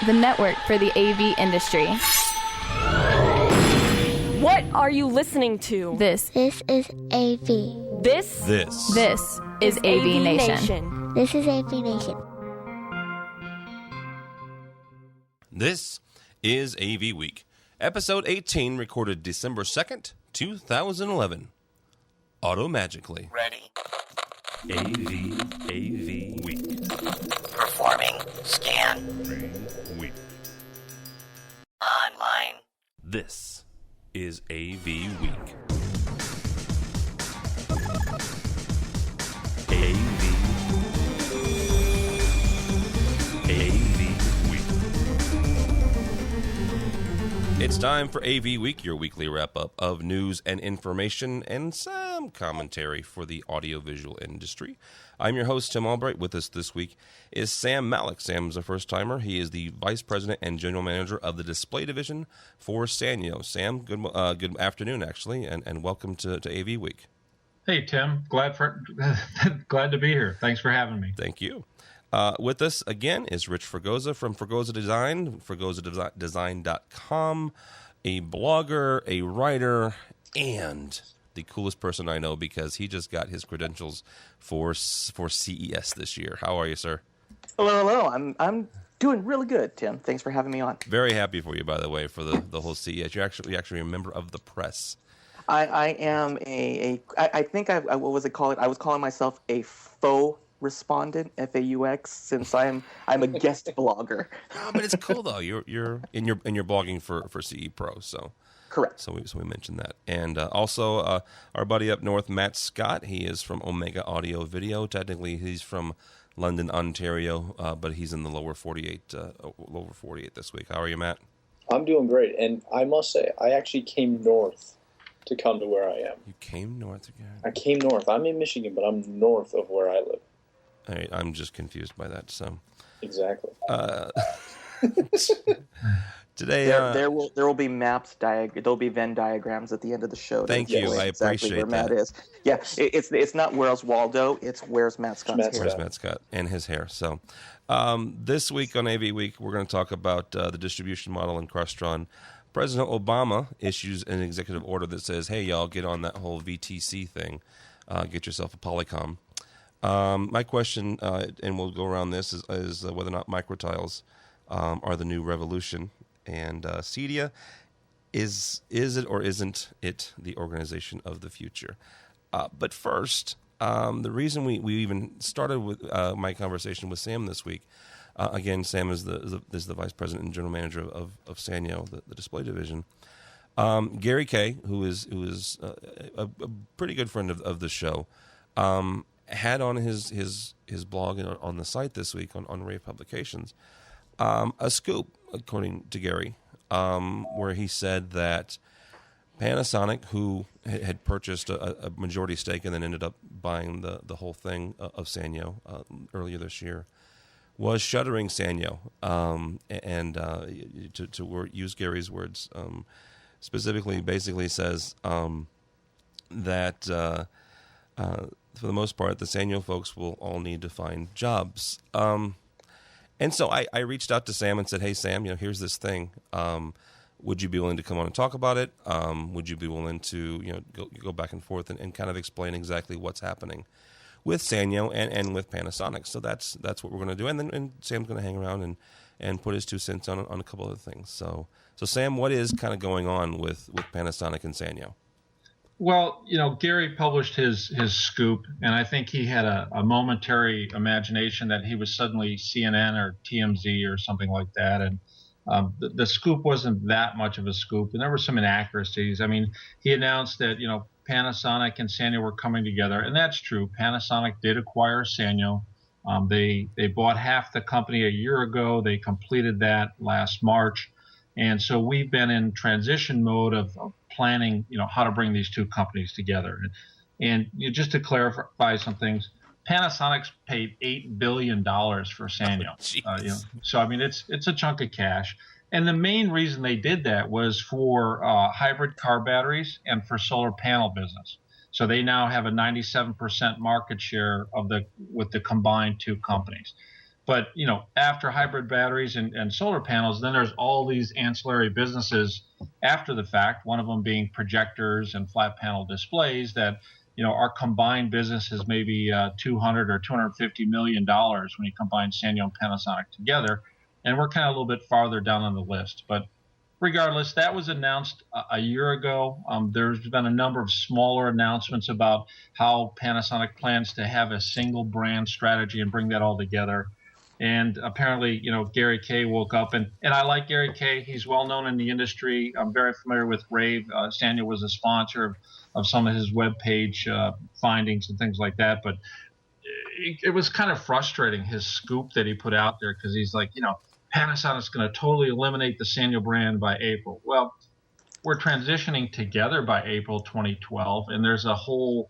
the network for the AV industry. What are you listening to? This is AV. This is AVNation. This is AVNation. This is AVWeek, episode 18, recorded December 2nd, 2011. Automagically. Ready. AVWeek. Performing scan. Week. Online. This is AVWeek. AVWeek. It's time for AV Week, your weekly wrap-up of news and information and some commentary for the audiovisual industry. I'm your host, Tim Albright. With us this week is Sam Malik. Sam's a first-timer. He is the Vice President and General Manager of the Display Division for Sanyo. Sam, good afternoon, actually, and welcome to AV Week. Hey, Tim. Glad to be here. Thanks for having me. Thank you. With us again is Rich Fregosa from Fregosa Design, fregosadesign.com, a blogger, a writer, and the coolest person I know because he just got his credentials for CES this year. How are you, sir? Hello. I'm doing really good, Tim. Thanks for having me on. Very happy for you, by the way, for the whole CES. You're actually a member of the press. I am I think what was it called? I was calling myself a faux respondent, FAUX, since I'm a guest blogger. Oh, but it's cool though. You're blogging for CE Pro, so correct. So we mentioned that, and also our buddy up north, Matt Scott. He is from Omega Audio Video. Technically, he's from London, Ontario, but he's in the lower 48 this week. How are you, Matt? I'm doing great, and I must say, I actually came north to come to where I am. You came north again? I came north. I'm in Michigan, but I'm north of where I live. All right, I'm just confused by that. So exactly. Today, there will be maps. There'll be Venn diagrams at the end of the show. Thank you. I exactly appreciate where that. Matt is. Yeah, it's not where's Waldo. It's where's Matt Scott's hair. Where's Matt Scott and his hair. So this week on AV Week, we're going to talk about the distribution model in Crestron. President Obama issues an executive order that says, "Hey, y'all, get on that whole VTC thing. Get yourself a Polycom." My question, and we'll go around this, is whether or not microtiles are the new revolution. And CEDIA, is it or isn't it the organization of the future? But first, the reason we even started with my conversation with Sam this week, again, Sam is the Vice President and General Manager of Sanyo, the display division. Gary Kay, who is a pretty good friend of the show, had on his blog on the site this week on rAVe Publications a scoop, according to Gary, where he said that Panasonic, who had purchased a majority stake and then ended up buying the whole thing of Sanyo earlier this year, was shuttering Sanyo, and to use Gary's words, specifically, basically says that for the most part, the Sanyo folks will all need to find jobs. And so I reached out to Sam and said, "Hey, Sam, here's this thing. Would you be willing to come on and talk about it? Would you be willing to go back and forth and kind of explain exactly what's happening with Sanyo and with Panasonic?" So that's what we're going to do. And Sam's going to hang around and put his 2 cents on a couple other things. So Sam, what is kind of going on with Panasonic and Sanyo? Well, Gary published his scoop, and I think he had a momentary imagination that he was suddenly CNN or TMZ or something like that. And the scoop wasn't that much of a scoop, and there were some inaccuracies. I mean, he announced that, Panasonic and Sanyo were coming together, and that's true. Panasonic did acquire Sanyo. They bought half the company a year ago. They completed that last March. And so we've been in transition mode of planning, how to bring these two companies together. And just to clarify some things, Panasonic's paid $8 billion for Sanyo. So I mean, it's a chunk of cash. And the main reason they did that was for hybrid car batteries and for solar panel business. So they now have a 97% market share with the combined two companies. But, after hybrid batteries and solar panels, then there's all these ancillary businesses after the fact, one of them being projectors and flat panel displays that, our combined business is maybe $200 or $250 million when you combine Sanyo and Panasonic together. And we're kind of a little bit farther down on the list. But regardless, that was announced a year ago. There's been a number of smaller announcements about how Panasonic plans to have a single brand strategy and bring that all together. And apparently, Gary Kay woke up, and I like Gary Kay. He's well known in the industry. I'm very familiar with rAVe. Sanyo was a sponsor of some of his webpage findings and things like that. But it was kind of frustrating, his scoop that he put out there, because he's like, Panasonic's going to totally eliminate the Sanyo brand by April. Well, we're transitioning together by April 2012, and there's a whole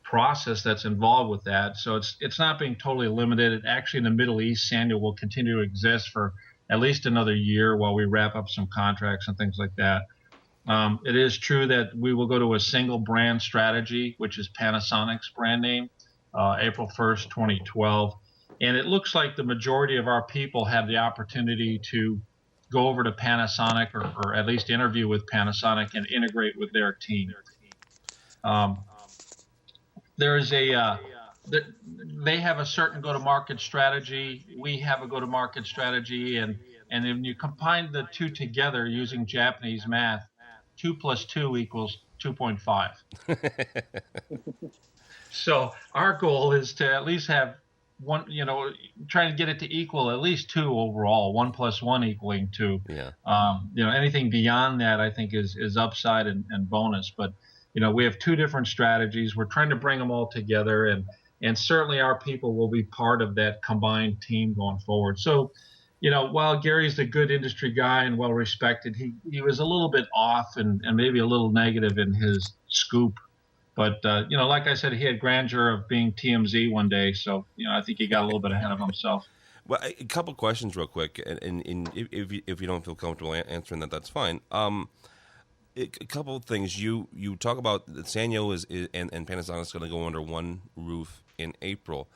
process that's involved with that. So it's not being totally eliminated. Actually, in the Middle East, Sanyo will continue to exist for at least another year while we wrap up some contracts and things like that. It is true that we will go to a single brand strategy, which is Panasonic's brand name, April 1st, 2012. And it looks like the majority of our people have the opportunity to go over to Panasonic or at least interview with Panasonic and integrate with their team. They have a certain go-to-market strategy. We have a go-to-market strategy. And when you combine the two together using Japanese math, 2 + 2 = 2.5. So our goal is to at least have one, trying to get it to equal at least 2 overall, 1 + 1 = 2. Yeah. Anything beyond that, I think is upside and bonus. But, we have 2 different strategies. We're trying to bring them all together, and certainly our people will be part of that combined team going forward. So, while Gary's a good industry guy and well respected, he was a little bit off and maybe a little negative in his scoop. But, like I said, he had grandeur of being TMZ one day. So, I think he got a little bit ahead of himself. Well, a couple questions real quick. And if you don't feel comfortable answering that, that's fine. A couple of things. You talk about that Sanyo and Panasonic's going to go under one roof in April.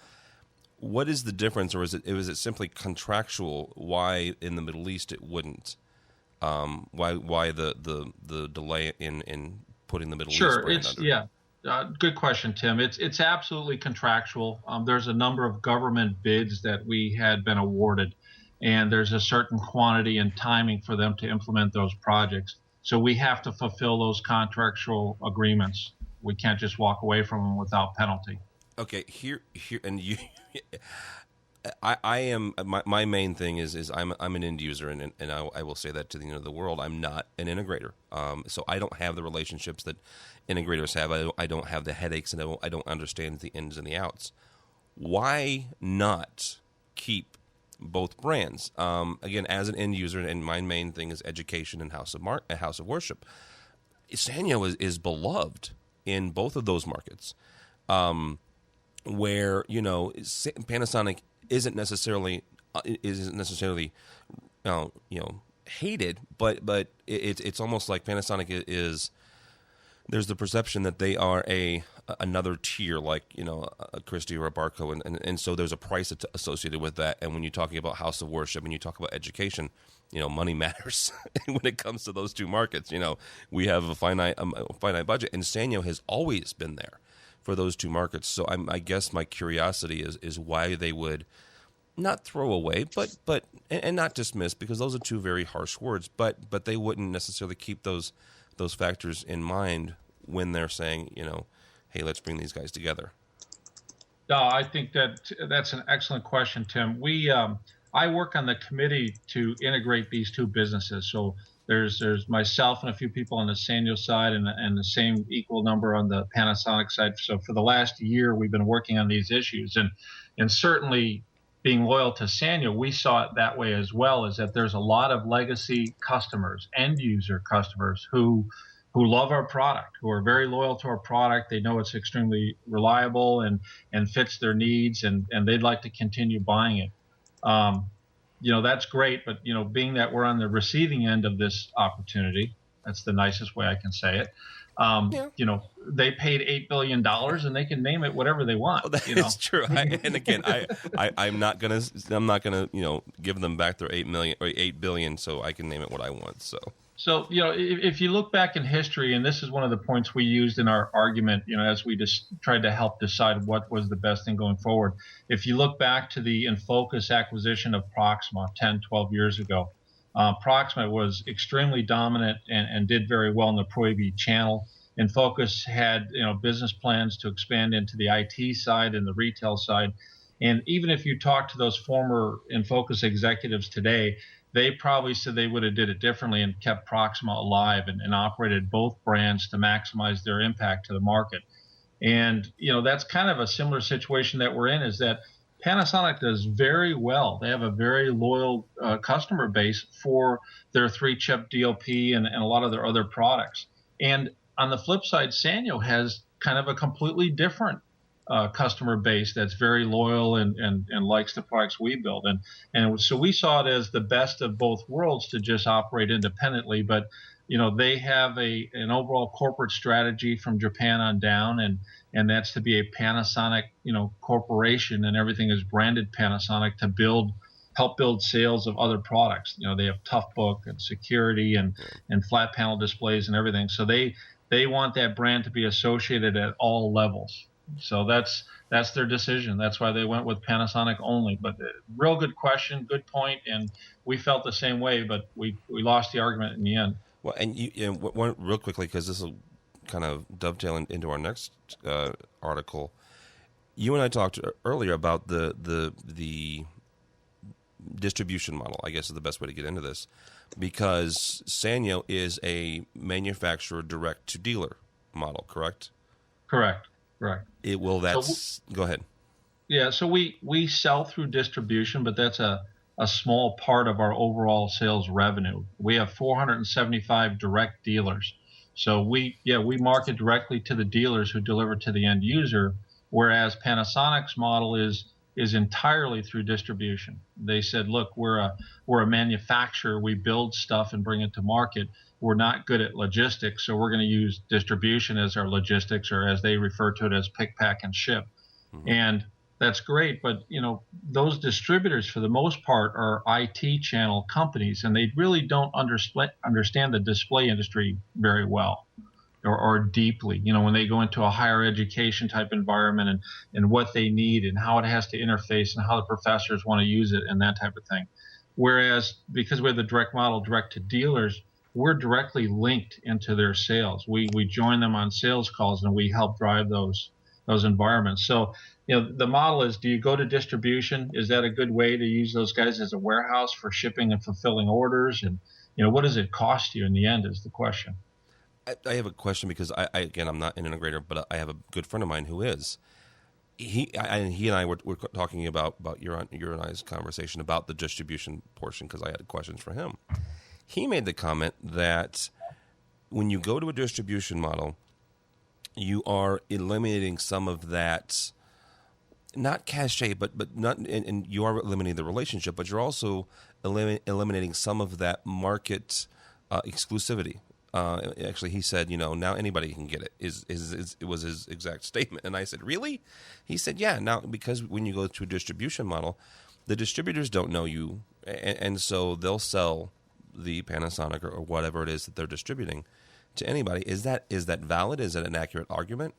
What is the difference, or is it simply contractual? Why in the Middle East it wouldn't? Why the delay in putting the Middle East brand under? Yeah. Good question, Tim. It's absolutely contractual. There's a number of government bids that we had been awarded, and there's a certain quantity and timing for them to implement those projects. So we have to fulfill those contractual agreements. We can't just walk away from them without penalty. Okay, here, and you. I am my main thing is I'm an end user, and I will say that to the world. I'm not an integrator, so I don't have the relationships that integrators have. I don't have the headaches, and I don't understand the ins and the outs. Why not keep both brands? Again, as an end user, and my main thing is education and house of worship. Sanyo is beloved in both of those markets, where Panasonic isn't necessarily hated, but it's almost like Panasonic is. There's the perception that they are another tier, like a Christie or a Barco, and so there's a price associated with that. And when you're talking about house of worship and you talk about education, money matters when it comes to those two markets. We have a finite budget, and Sanyo has always been there for those two markets. So I guess my curiosity is why they would not throw away, but not dismiss, because those are two very harsh words. But they wouldn't necessarily keep those factors in mind when they're saying, hey, let's bring these guys together. No, I think that's an excellent question, Tim. I work on the committee to integrate these two businesses. So there's myself and a few people on the Sanyo side, and the same equal number on the Panasonic side. So for the last year, we've been working on these issues, and certainly being loyal to Sanyo, we saw it that way as well, is that there's a lot of legacy customers, end user customers who love our product, who are very loyal to our product. They know it's extremely reliable and fits their needs, and they'd like to continue buying it. That's great, but being that we're on the receiving end of this opportunity, That's the nicest way I can say it. They paid $8 billion and they can name it whatever they want. Well, that is true. And again, I'm not gonna give them back their $8 billion so I can name it what I want. So if you look back in history, and this is one of the points we used in our argument, as we just tried to help decide what was the best thing going forward. If you look back to the Infocus acquisition of Proxima 10, 12 years ago, Proxima was extremely dominant and did very well in the Pro AV channel. Infocus had business plans to expand into the IT side and the retail side. And even if you talk to those former Infocus executives today, they probably said they would have did it differently and kept Proxima alive and operated both brands to maximize their impact to the market. And that's kind of a similar situation that we're in, is that Panasonic does very well. They have a very loyal customer base for their 3-chip DLP and a lot of their other products. And on the flip side, Sanyo has kind of a completely different customer base that's very loyal and likes the products we build. And so we saw it as the best of both worlds to just operate independently. But they have an overall corporate strategy from Japan on down, and that's to be a Panasonic corporation, and everything is branded Panasonic to help build sales of other products. They have Toughbook and security and flat panel displays and everything. So they want that brand to be associated at all levels. So that's their decision. That's why they went with Panasonic only. But real good question, good point, and we felt the same way, but we lost the argument in the end. Well, and one real quickly, because this will kind of dovetail into our next article. You and I talked earlier about the distribution model, I guess is the best way to get into this, because Sanyo is a manufacturer direct to dealer model, correct? Correct. Go ahead. Yeah, so we sell through distribution, but that's a small part of our overall sales revenue. We have 475 direct dealers. So we market directly to the dealers who deliver to the end user, whereas Panasonic's model is entirely through distribution. They said, look, we're a manufacturer. We build stuff and bring it to market. We're not good at logistics, so we're going to use distribution as our logistics, or as they refer to it as pick, pack, and ship. Mm-hmm. And that's great, but those distributors for the most part are IT channel companies, and they really don't understand the display industry very well or deeply. When they go into a higher education type environment and what they need and how it has to interface and how the professors want to use it and that type of thing. Whereas because we have the direct model, direct to dealers, we're directly linked into their sales. We join them on sales calls and we help drive those environments. So, the model is, do you go to distribution? Is that a good way to use those guys as a warehouse for shipping and fulfilling orders? And, what does it cost you in the end is the question. I have a question because I'm not an integrator, but I have a good friend of mine who is. He and I were talking about your and I's conversation about the distribution portion, because I had questions for him. He made the comment that when you go to a distribution model, you are eliminating some of that, not cachet, but not, and you are eliminating the relationship, but you're also eliminating some of that market exclusivity. Actually, he said, now anybody can get it. It was his exact statement. And I said, really? He said, yeah. Now, because when you go to a distribution model, the distributors don't know you, and so they'll sell the Panasonic or whatever it is that they're distributing to anybody. Is that valid? Is that an accurate argument?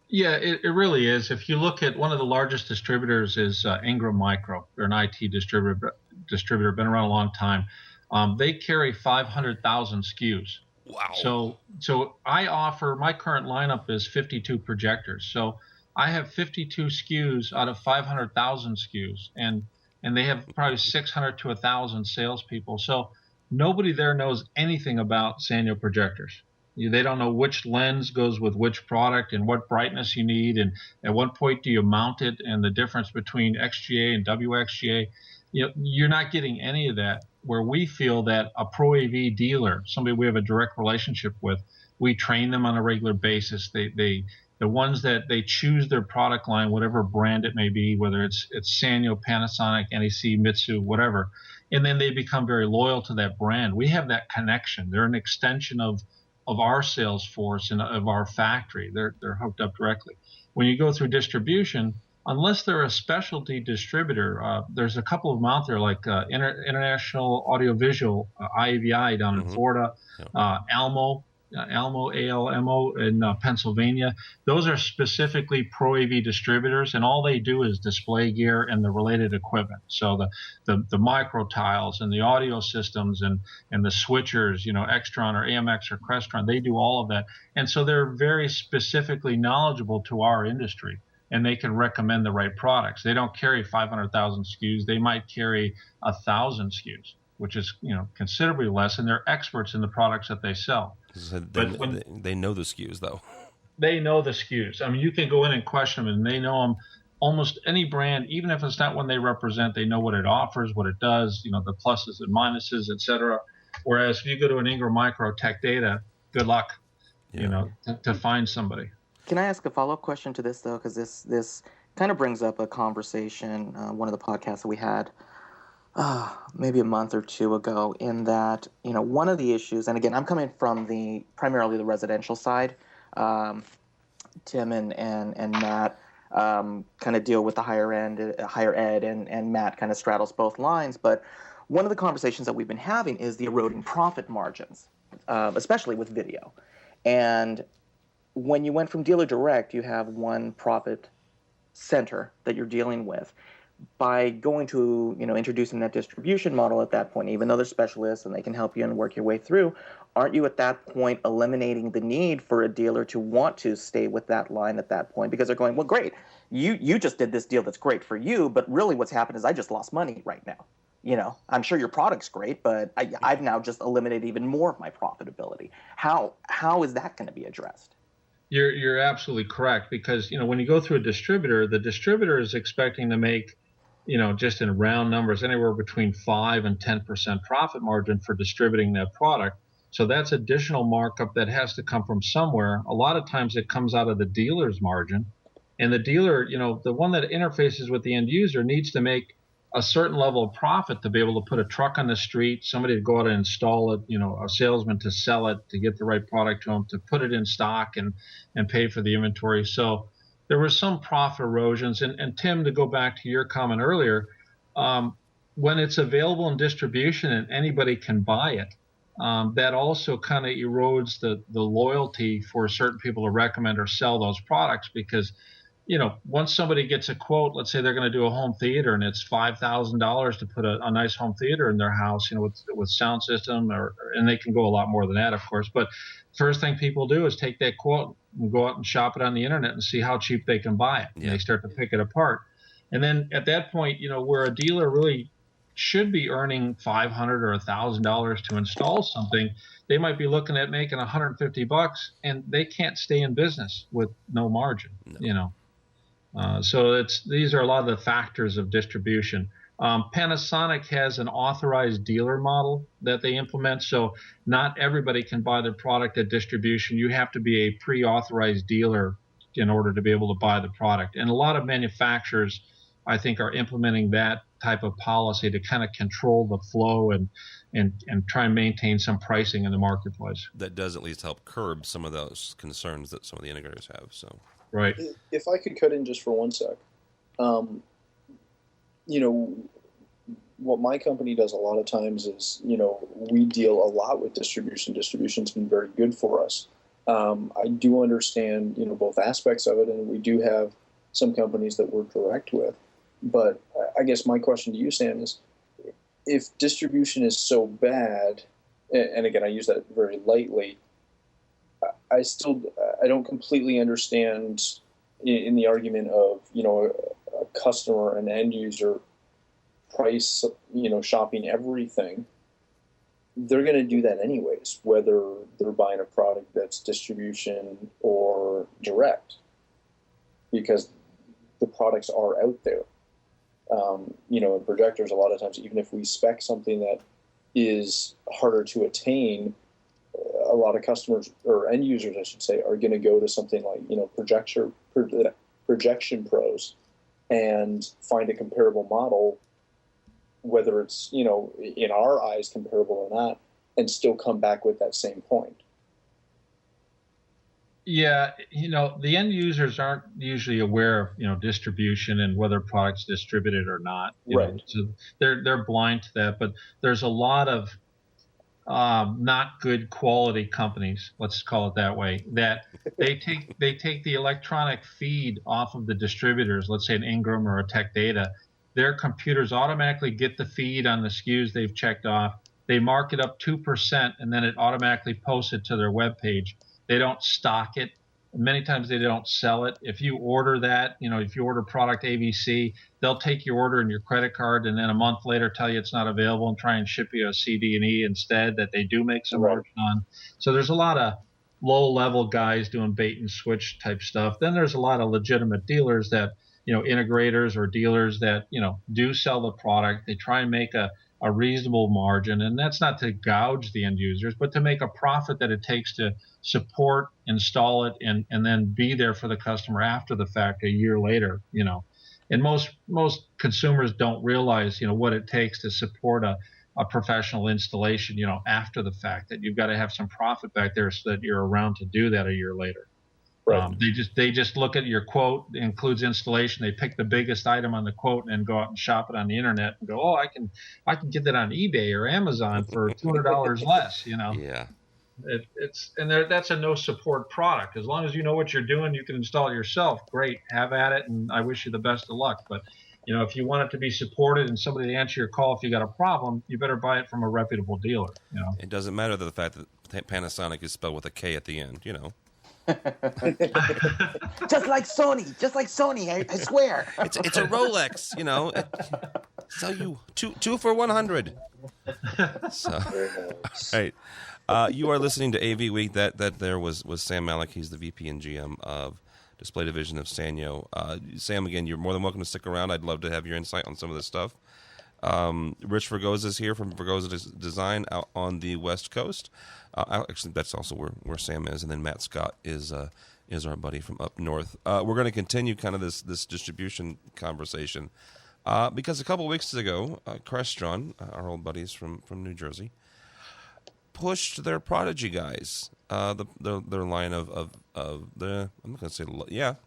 Yeah, it really is. If you look at one of the largest distributors is Ingram Micro. They're an IT distributor, been around a long time. They carry 500,000 SKUs. Wow. So I offer, my current lineup is 52 projectors. So I have 52 SKUs out of 500,000 SKUs, and they have probably 600 to 1,000 salespeople. So nobody there knows anything about Sanyo projectors. They don't know which lens goes with which product and what brightness you need, and at what point do you mount it, and the difference between XGA and WXGA. You're not getting any of that. Where we feel that a Pro AV dealer, somebody we have a direct relationship with, we train them on a regular basis. The ones that they choose their product line, whatever brand it may be, whether it's Sanyo, Panasonic, NEC, Mitsu, whatever, and then they become very loyal to that brand. We have that connection. They're an extension of our sales force and of our factory. They're hooked up directly. When you go through distribution, unless they're a specialty distributor, there's a couple of them out there like International Audiovisual, IAVI down in Florida, Almo, ALMO in Pennsylvania. Those are specifically Pro AV distributors, and all they do is display gear and the related equipment. So the micro tiles and the audio systems and the switchers, Extron or AMX or Crestron, they do all of that. And so they're very specifically knowledgeable to our industry, and they can recommend the right products. They don't carry 500,000 SKUs. They might carry 1,000 SKUs, which is considerably less, and they're experts in the products that they sell. So they know the SKUs, though. They know the SKUs. I mean, you can go in and question them, and they know them. Almost any brand, even if it's not one they represent, they know what it offers, what it does, the pluses and minuses, et cetera. Whereas if you go to an Ingram Micro Tech Data, good luck, to find somebody. Can I ask a follow-up question to this, though? Because this kind of brings up a conversation, one of the podcasts that we had maybe a month or two ago, in that, one of the issues, and again, I'm coming from primarily the residential side. Tim and Matt kind of deal with the higher ed, and Matt kind of straddles both lines. But one of the conversations that we've been having is the eroding profit margins, especially with video. And when you went from dealer direct, you have one profit center that you're dealing with. By going to, introducing that distribution model at that point, even though they're specialists and they can help you and work your way through, aren't you at that point eliminating the need for a dealer to want to stay with that line at that point? Because they're going, well, great, you just did this deal that's great for you, but really what's happened is I just lost money right now. I'm sure your product's great, but I've now just eliminated even more of my profitability. How is that going to be addressed? You're absolutely correct, because when you go through a distributor, the distributor is expecting to make, just in round numbers, anywhere between 5 and 10% profit margin for distributing that product. So that's additional markup that has to come from somewhere. A lot of times it comes out of the dealer's margin, and the dealer, the one that interfaces with the end user, needs to make a certain level of profit to be able to put a truck on the street, somebody to go out and install it, a salesman to sell it, to get the right product to them, to put it in stock and pay for the inventory. So there were some profit erosions. And Tim, to go back to your comment earlier, when it's available in distribution and anybody can buy it, that also kind of erodes the loyalty for certain people to recommend or sell those products, because once somebody gets a quote, let's say they're going to do a home theater and it's $5,000 to put a nice home theater in their house, with sound system, and they can go a lot more than that, of course. But first thing people do is take that quote and go out and shop it on the internet and see how cheap they can buy it. And they start to pick it apart. And then at that point, where a dealer really should be earning $500 or $1,000 to install something, they might be looking at making $150, and they can't stay in business with no margin. So these are a lot of the factors of distribution. Panasonic has an authorized dealer model that they implement, so not everybody can buy their product at distribution. You have to be a pre-authorized dealer in order to be able to buy the product. And a lot of manufacturers, I think, are implementing that type of policy to kind of control the flow and try and maintain some pricing in the marketplace. That does at least help curb some of those concerns that some of the integrators have. So. Right. If I could cut in just for one sec, what my company does a lot of times is, we deal a lot with distribution. Distribution's been very good for us. I do understand, both aspects of it, and we do have some companies that we're direct with. But I guess my question to you, Sam, is if distribution is so bad, and again, I use that very lightly, I don't completely understand in the argument of, a customer, an end user price, shopping everything. They're going to do that anyways, whether they're buying a product that's distribution or direct, because the products are out there. In projectors, a lot of times, even if we spec something that is harder to attain, a lot of customers, or end users, I should say, are going to go to something like, Projection Pros and find a comparable model whether it's, in our eyes comparable or not, and still come back with that same point. Yeah, the end users aren't usually aware of, distribution and whether products distributed or not. Right. So they're blind to that. But there's a lot of not good quality companies, let's call it that way, that they take the electronic feed off of the distributors. Let's say an Ingram or a Tech Data. Their computers automatically get the feed on the SKUs they've checked off. They mark it up 2%, and then it automatically posts it to their web page. They don't stock it. Many times they don't sell it. If you order that, if you order product ABC, they'll take your order and your credit card, and then a month later tell you it's not available and try and ship you a CD&E instead that they do make some margin on. So there's a lot of low-level guys doing bait and switch type stuff. Then there's a lot of legitimate dealers that, integrators or dealers that, do sell the product. They try and make a reasonable margin, and that's not to gouge the end users, but to make a profit that it takes to support, install it, and then be there for the customer after the fact a year later. And most consumers don't realize what it takes to support a professional installation after the fact, that you've got to have some profit back there so that you're around to do that a year later. Right. They just look at your quote, it includes installation. They pick the biggest item on the quote and go out and shop it on the internet and go, oh, I can get that on eBay or Amazon for $200 less. Yeah. That's a no support product. As long as you know what you're doing, you can install it yourself. Great, have at it, and I wish you the best of luck. But if you want it to be supported and somebody to answer your call if you got a problem, you better buy it from a reputable dealer. It doesn't matter the fact that Panasonic is spelled with a K at the end. Just like Sony, I swear. It's a Rolex, sell you two for 100. So, all right. You are listening to AV Week. That there was Sam Malik. He's the VP and GM of Display Division of Sanyo. Sam, again, you're more than welcome to stick around. I'd love to have your insight on some of this stuff. Rich Fregosa is here from Fregosa Design out on the West Coast. Actually, that's also where Sam is, and then Matt Scott is our buddy from up north. We're going to continue kind of this distribution conversation because a couple weeks ago, Crestron, our old buddies from New Jersey, pushed their Prodigy guys, their line of the, I'm not going to say,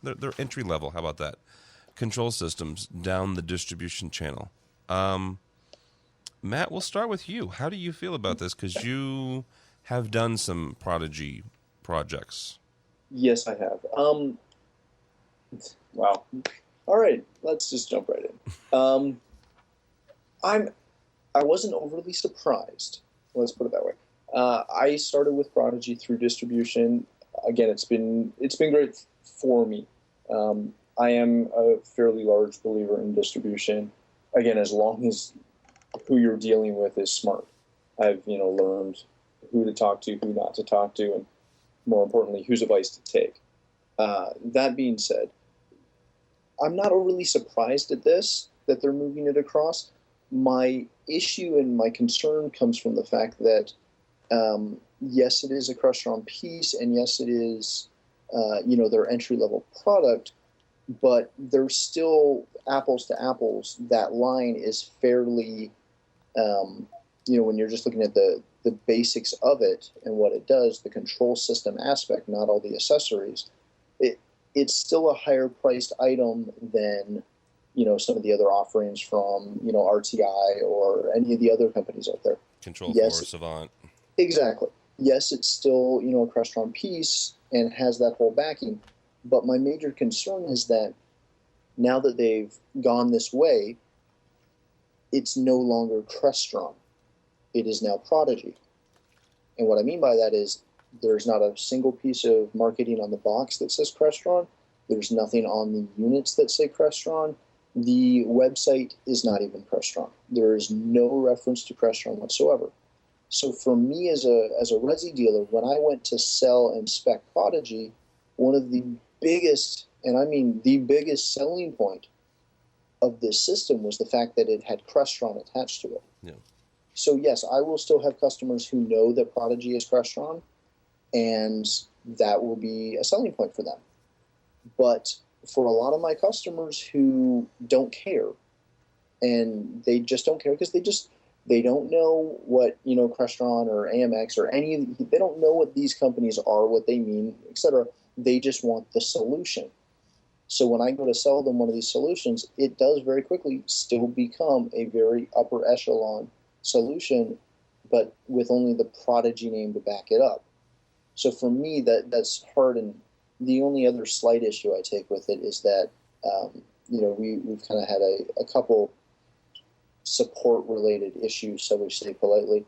their entry level. How about that? Control systems down the distribution channel. Matt, we'll start with you. How do you feel about this? Because you have done some Prodigy projects. Yes, I have. Wow. All right, let's just jump right in. I wasn't overly surprised. Let's put it that way. I started with Prodigy through distribution. Again, it's been great for me. I am a fairly large believer in distribution. Again, as long as who you're dealing with is smart. I've learned who to talk to, who not to talk to, and more importantly, whose advice to take. That being said, I'm not overly surprised at this, that they're moving it across. My issue and my concern comes from the fact that, yes, it is a Crestron piece, and yes, it is, their entry-level product, but they're still apples to apples. That line is fairly, when you're just looking at the basics of it and what it does, the control system aspect, not all the accessories, it's still a higher priced item than, some of the other offerings from, RTI or any of the other companies out there. Control 4, Savant. Exactly. Yes, it's still, a Crestron piece and has that whole backing. But my major concern is that now that they've gone this way, it's no longer Crestron. It is now Prodigy. And what I mean by that is there's not a single piece of marketing on the box that says Crestron. There's nothing on the units that say Crestron. The website is not even Crestron. There is no reference to Crestron whatsoever. So for me as a resi dealer, when I went to sell and spec Prodigy, one of the biggest, and I mean the biggest selling point of this system was the fact that it had Crestron attached to it. Yeah. So yes, I will still have customers who know that Prodigy is Crestron, and that will be a selling point for them. But for a lot of my customers who don't care, and they just don't care because they don't know what, Crestron or AMX or they don't know what these companies are, what they mean, etc. They just want the solution. So when I go to sell them one of these solutions, it does very quickly still become a very upper echelon solution, but with only the Prodigy name to back it up. So for me, that's hard. And the only other slight issue I take with it is that, we've kind of had a couple support-related issues, so we say politely.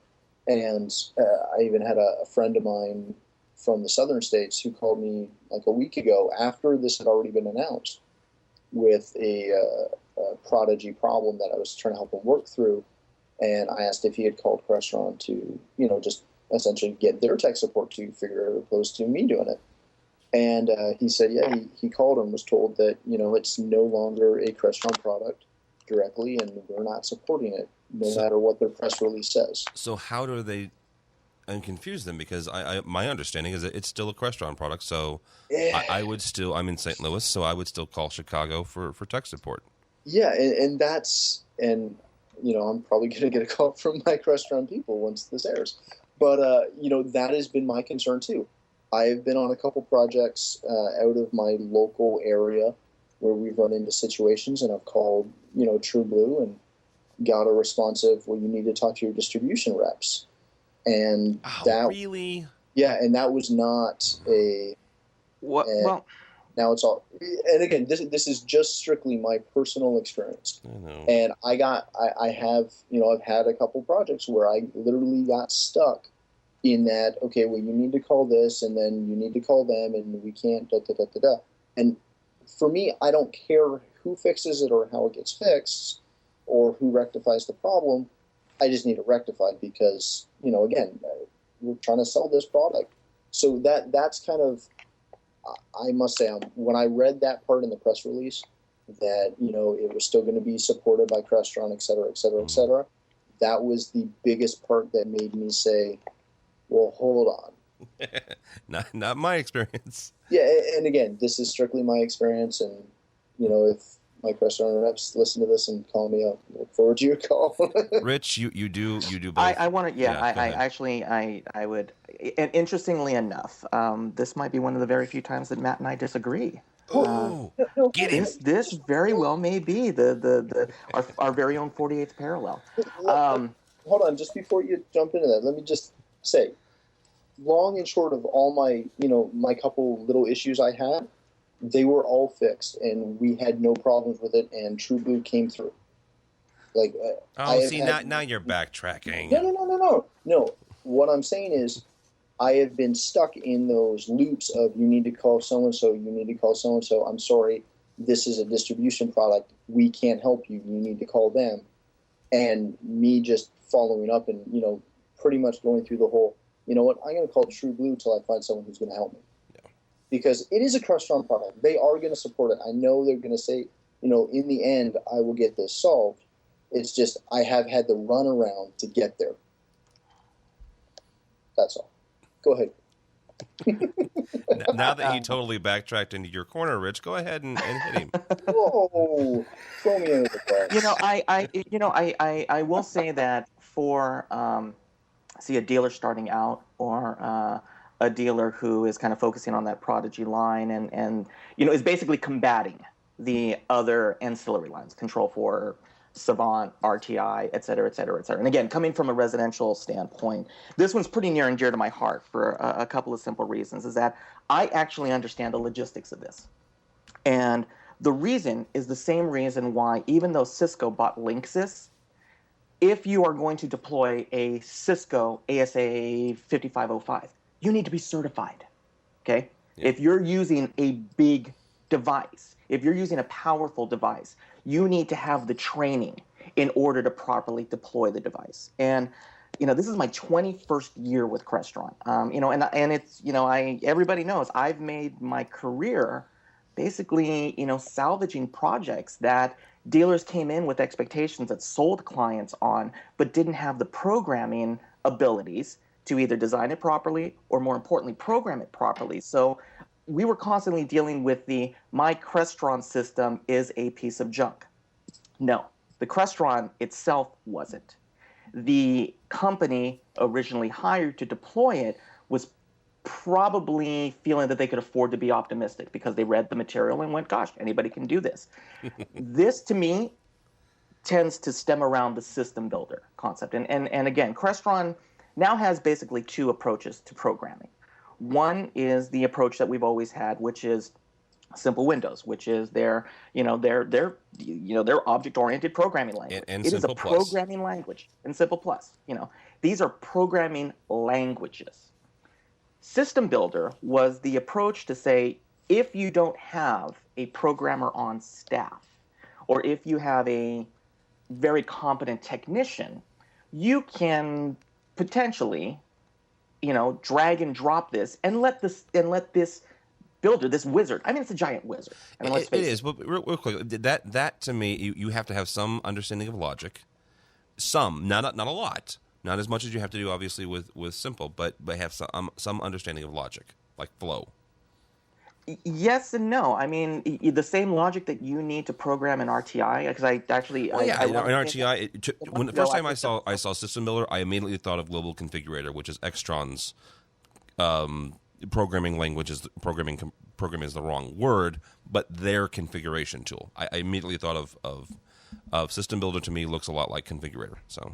And I even had a friend of mine from the southern states who called me like a week ago after this had already been announced with a Prodigy problem that I was trying to help him work through. And I asked if he had called Crestron to, just essentially get their tech support to figure it out opposed to me doing it. And he said, yeah, he called and was told that, it's no longer a Crestron product directly, and we're not supporting it, no matter what their press release says. So how do they confuse them? Because my understanding is that it's still a Crestron product, so I would still, I'm in St. Louis, so I would still call Chicago for tech support. Yeah, and I'm probably going to get a call from my Crestron people once this airs. But, that has been my concern too. I've been on a couple projects out of my local area where we've run into situations, and I've called, True Blue and got a response of, well, you need to talk to your distribution reps. And really? Yeah, and that was not a... What? Well... Now it's all... And again, this is just strictly my personal experience. I know. And I've had a couple projects where I literally got stuck in that, okay, well, you need to call this, and then you need to call them, and we can't, da-da-da-da-da. And for me, I don't care who fixes it or how it gets fixed or who rectifies the problem. I just need it rectified because, again, we're trying to sell this product. So that's kind of, I must say, when I read that part in the press release, that, it was still going to be supported by Crestron, et cetera, et cetera, et cetera, that was the biggest part that made me say, well, hold on. Not my experience. Yeah, and again, this is strictly my experience, and, if my Crestron reps listen to this and call me up, look forward to your call. Rich, you do both. I want to, I would, and interestingly enough, this might be one of the very few times that Matt and I disagree. Get him. This very well may be our very own 48th parallel. Hold on, just before you jump into that, let me just say, long and short of all my, my couple little issues I had, they were all fixed, and we had no problems with it, and True Blue came through. Like, now you're backtracking. No. What I'm saying is, I have been stuck in those loops of you need to call so-and-so, you need to call so-and-so, I'm sorry, this is a distribution product, we can't help you, you need to call them. And me just following up and, pretty much going through the whole, you know what, I'm going to call True Blue till I find someone who's going to help me. Yeah. Because it is a Crestron product. They are going to support it. I know they're going to say, in the end, I will get this solved. It's just I have had the runaround to get there. That's all. Go ahead. Now that he totally backtracked into your corner, Rich, go ahead and hit him. Whoa, throw me under the bus. I will say that for a dealer starting out or a dealer who is kind of focusing on that Prodigy line and is basically combating the other ancillary lines, Control4, Savant, RTI, et cetera, et cetera, et cetera. And again, coming from a residential standpoint, this one's pretty near and dear to my heart for a couple of simple reasons, is that I actually understand the logistics of this. And the reason is the same reason why, even though Cisco bought Linksys, if you are going to deploy a Cisco ASA 5505, you need to be certified, okay? Yeah. If you're using a big device, if you're using a powerful device, you need to have the training in order to properly deploy the device. And, this is my 21st year with Crestron. And it's, everybody knows I've made my career basically, salvaging projects that dealers came in with expectations that sold clients on, but didn't have the programming abilities to either design it properly or, more importantly, program it properly. So we were constantly dealing with my Crestron system is a piece of junk. No, The Crestron itself wasn't. The company originally hired to deploy it was probably feeling that they could afford to be optimistic because they read the material and went, gosh, anybody can do this. This, to me, tends to stem around the system builder concept. And again, Crestron now has basically two approaches to programming. One is the approach that we've always had, which is simple Windows, which is their object-oriented programming language. And it is a Simple Plus. programming language. And Simple Plus. These are programming languages. System Builder was the approach to say, if you don't have a programmer on staff, or if you have a very competent technician, you can potentially, drag and drop this and let this builder, this wizard. I mean, it's a giant wizard. I mean, let's face it. It is, but real quick, that to me, you have to have some understanding of logic. Some, not a lot. Not as much as you have to do, obviously, with Simple, but have some understanding of logic, like flow. Yes and no. I mean, the same logic that you need to program an RTI, because I actually... Well, yeah, in RTI, when the first time I saw System Builder, I immediately thought of Global Configurator, which is Extron's programming language. Programming is the wrong word, but their configuration tool. I immediately thought of System Builder. To me, looks a lot like Configurator. So.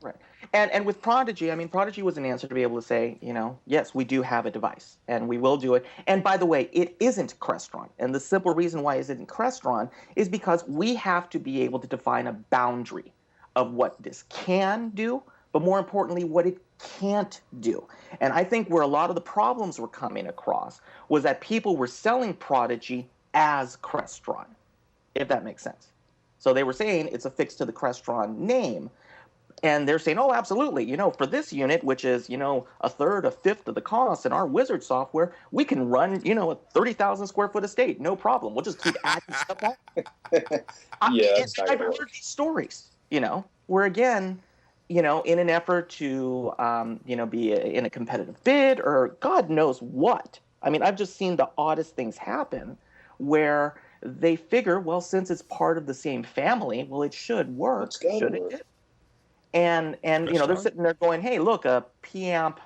Right. And with Prodigy, I mean, Prodigy was an answer to be able to say, yes, we do have a device, and we will do it. And by the way, it isn't Crestron. And the simple reason why it isn't Crestron is because we have to be able to define a boundary of what this can do, but more importantly, what it can't do. And I think where a lot of the problems were coming across was that people were selling Prodigy as Crestron, if that makes sense. So they were saying it's affixed to the Crestron name. And they're saying, oh, absolutely, for this unit, which is, a third, a fifth of the cost in our Wizard software, we can run, a 30,000 square foot estate, no problem. We'll just keep adding stuff on. I've heard these stories, where again, in an effort to, be in a competitive bid or God knows what. I mean, I've just seen the oddest things happen where they figure, well, since it's part of the same family, well, it should work, shouldn't it? And they're sitting there going, hey, look, a P-amp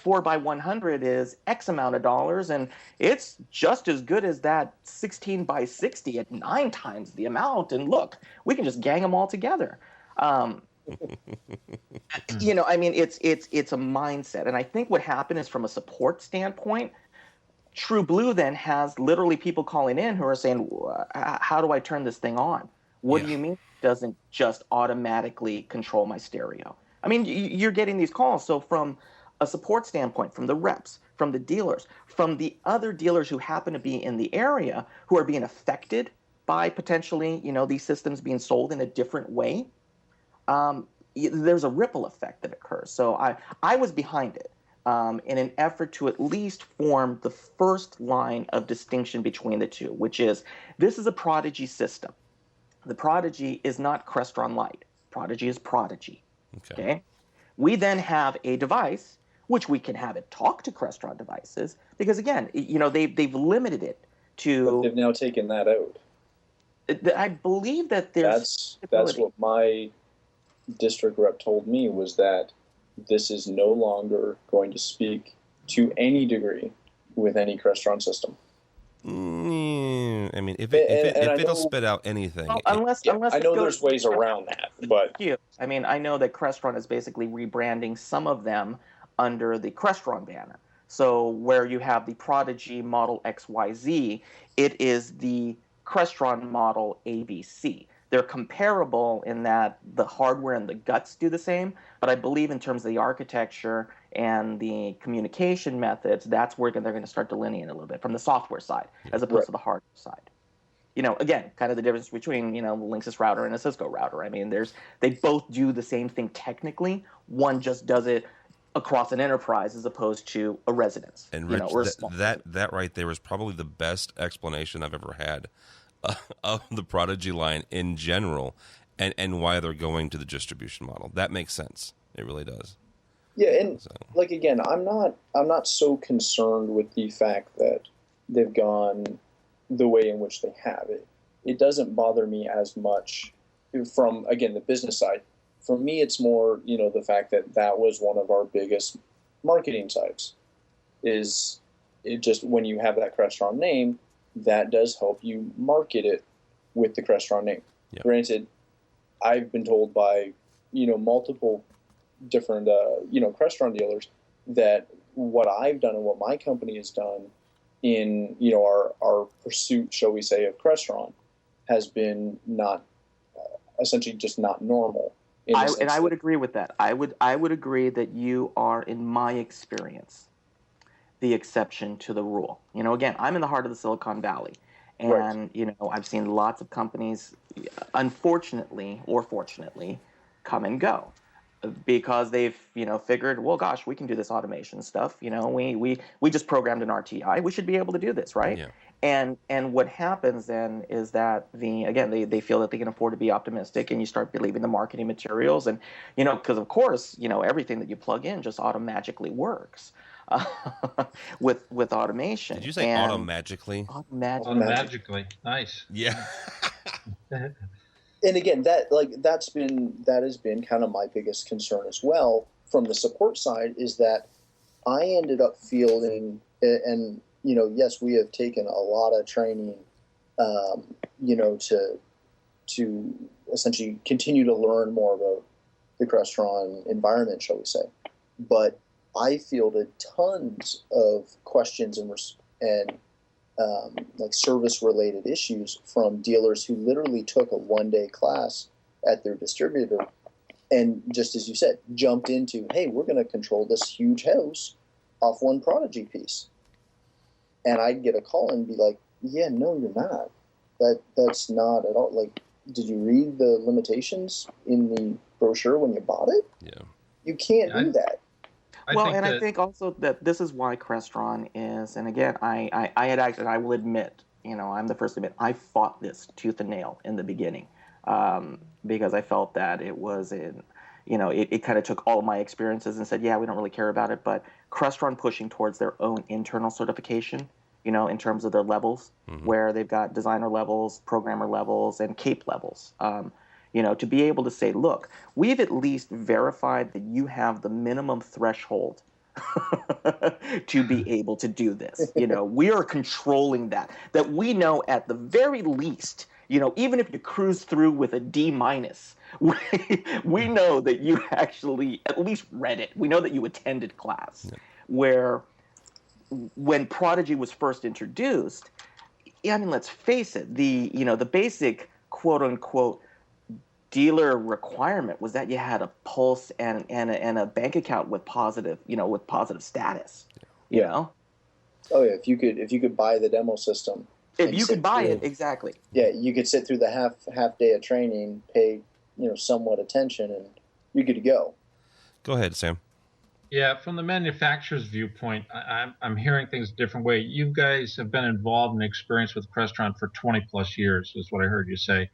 4x100 is X amount of dollars, and it's just as good as that 16x60 at 9 times the amount. And look, we can just gang them all together. I mean, it's a mindset. And I think what happened is from a support standpoint, True Blue then has literally people calling in who are saying, how do I turn this thing on? What do you mean it doesn't just automatically control my stereo? I mean, you're getting these calls. So from a support standpoint, from the reps, from the dealers, from the other dealers who happen to be in the area who are being affected by potentially, these systems being sold in a different way, there's a ripple effect that occurs. So I was behind it in an effort to at least form the first line of distinction between the two, which is this is a Prodigy system. The Prodigy is not Crestron Lite. Prodigy is Prodigy. Okay. We then have a device, which we can have it talk to Crestron devices, because again, they've limited it to. But they've now taken that out. I believe that there's. That's what my district rep told me, was that this is no longer going to speak to any degree with any Crestron system. I mean, if it'll spit out anything, unless I know there's ways around that, but I mean, I know that Crestron is basically rebranding some of them under the Crestron banner. So where you have the Prodigy Model XYZ, it is the Crestron Model ABC. They're comparable in that the hardware and the guts do the same, but I believe in terms of the architecture and the communication methods, that's where they're going to start delineating a little bit from the software side as opposed to the hardware side. Again, kind of the difference between, a Linksys router and a Cisco router. I mean, they both do the same thing technically. One just does it across an enterprise as opposed to a residence. And Rich, that right there is probably the best explanation I've ever had of the Prodigy line in general, and why they're going to the distribution model. That makes sense. It really does. Yeah, and again, I'm not so concerned with the fact that they've gone the way in which they have. It doesn't bother me as much from, again, the business side. For me, it's more, the fact that that was one of our biggest marketing sides. Is it just when you have that Crestron name, that does help you market it with the Crestron name. Yep. Granted, I've been told by, multiple different, Crestron dealers that what I've done and what my company has done in, our pursuit, shall we say, of Crestron has been not, essentially just not normal. I would agree with that. I would agree that you are, in my experience, the exception to the rule. Again, I'm in the heart of the Silicon Valley. And, right. I've seen lots of companies, unfortunately or fortunately, come and go because they've, figured, well, gosh, we can do this automation stuff. We just programmed an RTI. We should be able to do this, right? Yeah. And what happens then is that they feel that they can afford to be optimistic, and you start believing the marketing materials, and because of course everything that you plug in just automagically works with automation. Did you say automagically? Automagically, nice. Yeah. And again, that has been kind of my biggest concern as well from the support side, is that I ended up feeling, and yes, we have taken a lot of training, to essentially continue to learn more about the Crestron environment, shall we say. But I fielded tons of questions and service-related issues from dealers who literally took a one-day class at their distributor and, just as you said, jumped into, hey, we're going to control this huge house off one Prodigy piece. And I'd get a call and be like, yeah, no, you're not. That's not at all. Like, did you read the limitations in the brochure when you bought it? Yeah. You can't do that. I think also that this is why Crestron is, and again, I had actually, I will admit, I'm the first to admit, I fought this tooth and nail in the beginning, because I felt that it was it kind of took all of my experiences and said, yeah, we don't really care about it, but Crestron pushing towards their own internal certification, in terms of their levels, where they've got designer levels, programmer levels, and CAPE levels. To be able to say, look, we've at least verified that you have the minimum threshold to be able to do this. We are controlling that we know at the very least, even if you cruise through with a D-, we know that you actually at least read it. We know that you attended class. Yeah. Where when Prodigy was first introduced, let's face it, the basic quote unquote dealer requirement was that you had a pulse and a bank account with positive status. Oh yeah, if you could buy the demo system. If you could buy it, exactly. Yeah, you could sit through the half day of training, pay somewhat attention, and you're good to go. Go ahead, Sam. Yeah, from the manufacturer's viewpoint, I'm hearing things a different way. You guys have been involved and experienced with Crestron for 20 plus years, is what I heard you say.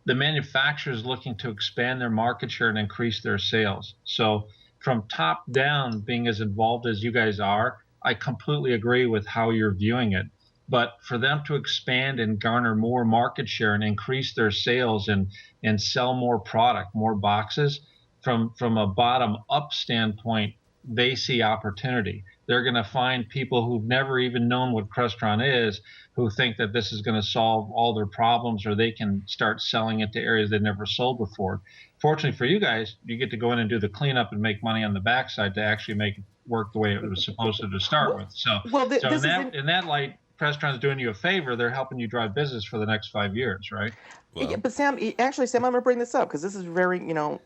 The manufacturer is looking to expand their market share and increase their sales. So from top down, being as involved as you guys are, I completely agree with how you're viewing it. But for them to expand and garner more market share and increase their sales and sell more product, more boxes, from a bottom-up standpoint, they see opportunity. They're going to find people who've never even known what Crestron is, who think that this is going to solve all their problems, or they can start selling it to areas they've never sold before. Fortunately for you guys, you get to go in and do the cleanup and make money on the backside to actually make it work the way it was supposed to start with. So in that light, Crestron's doing you a favor. They're helping you drive business for the next 5 years, right? Well, yeah, but Sam, I'm going to bring this up because this is very,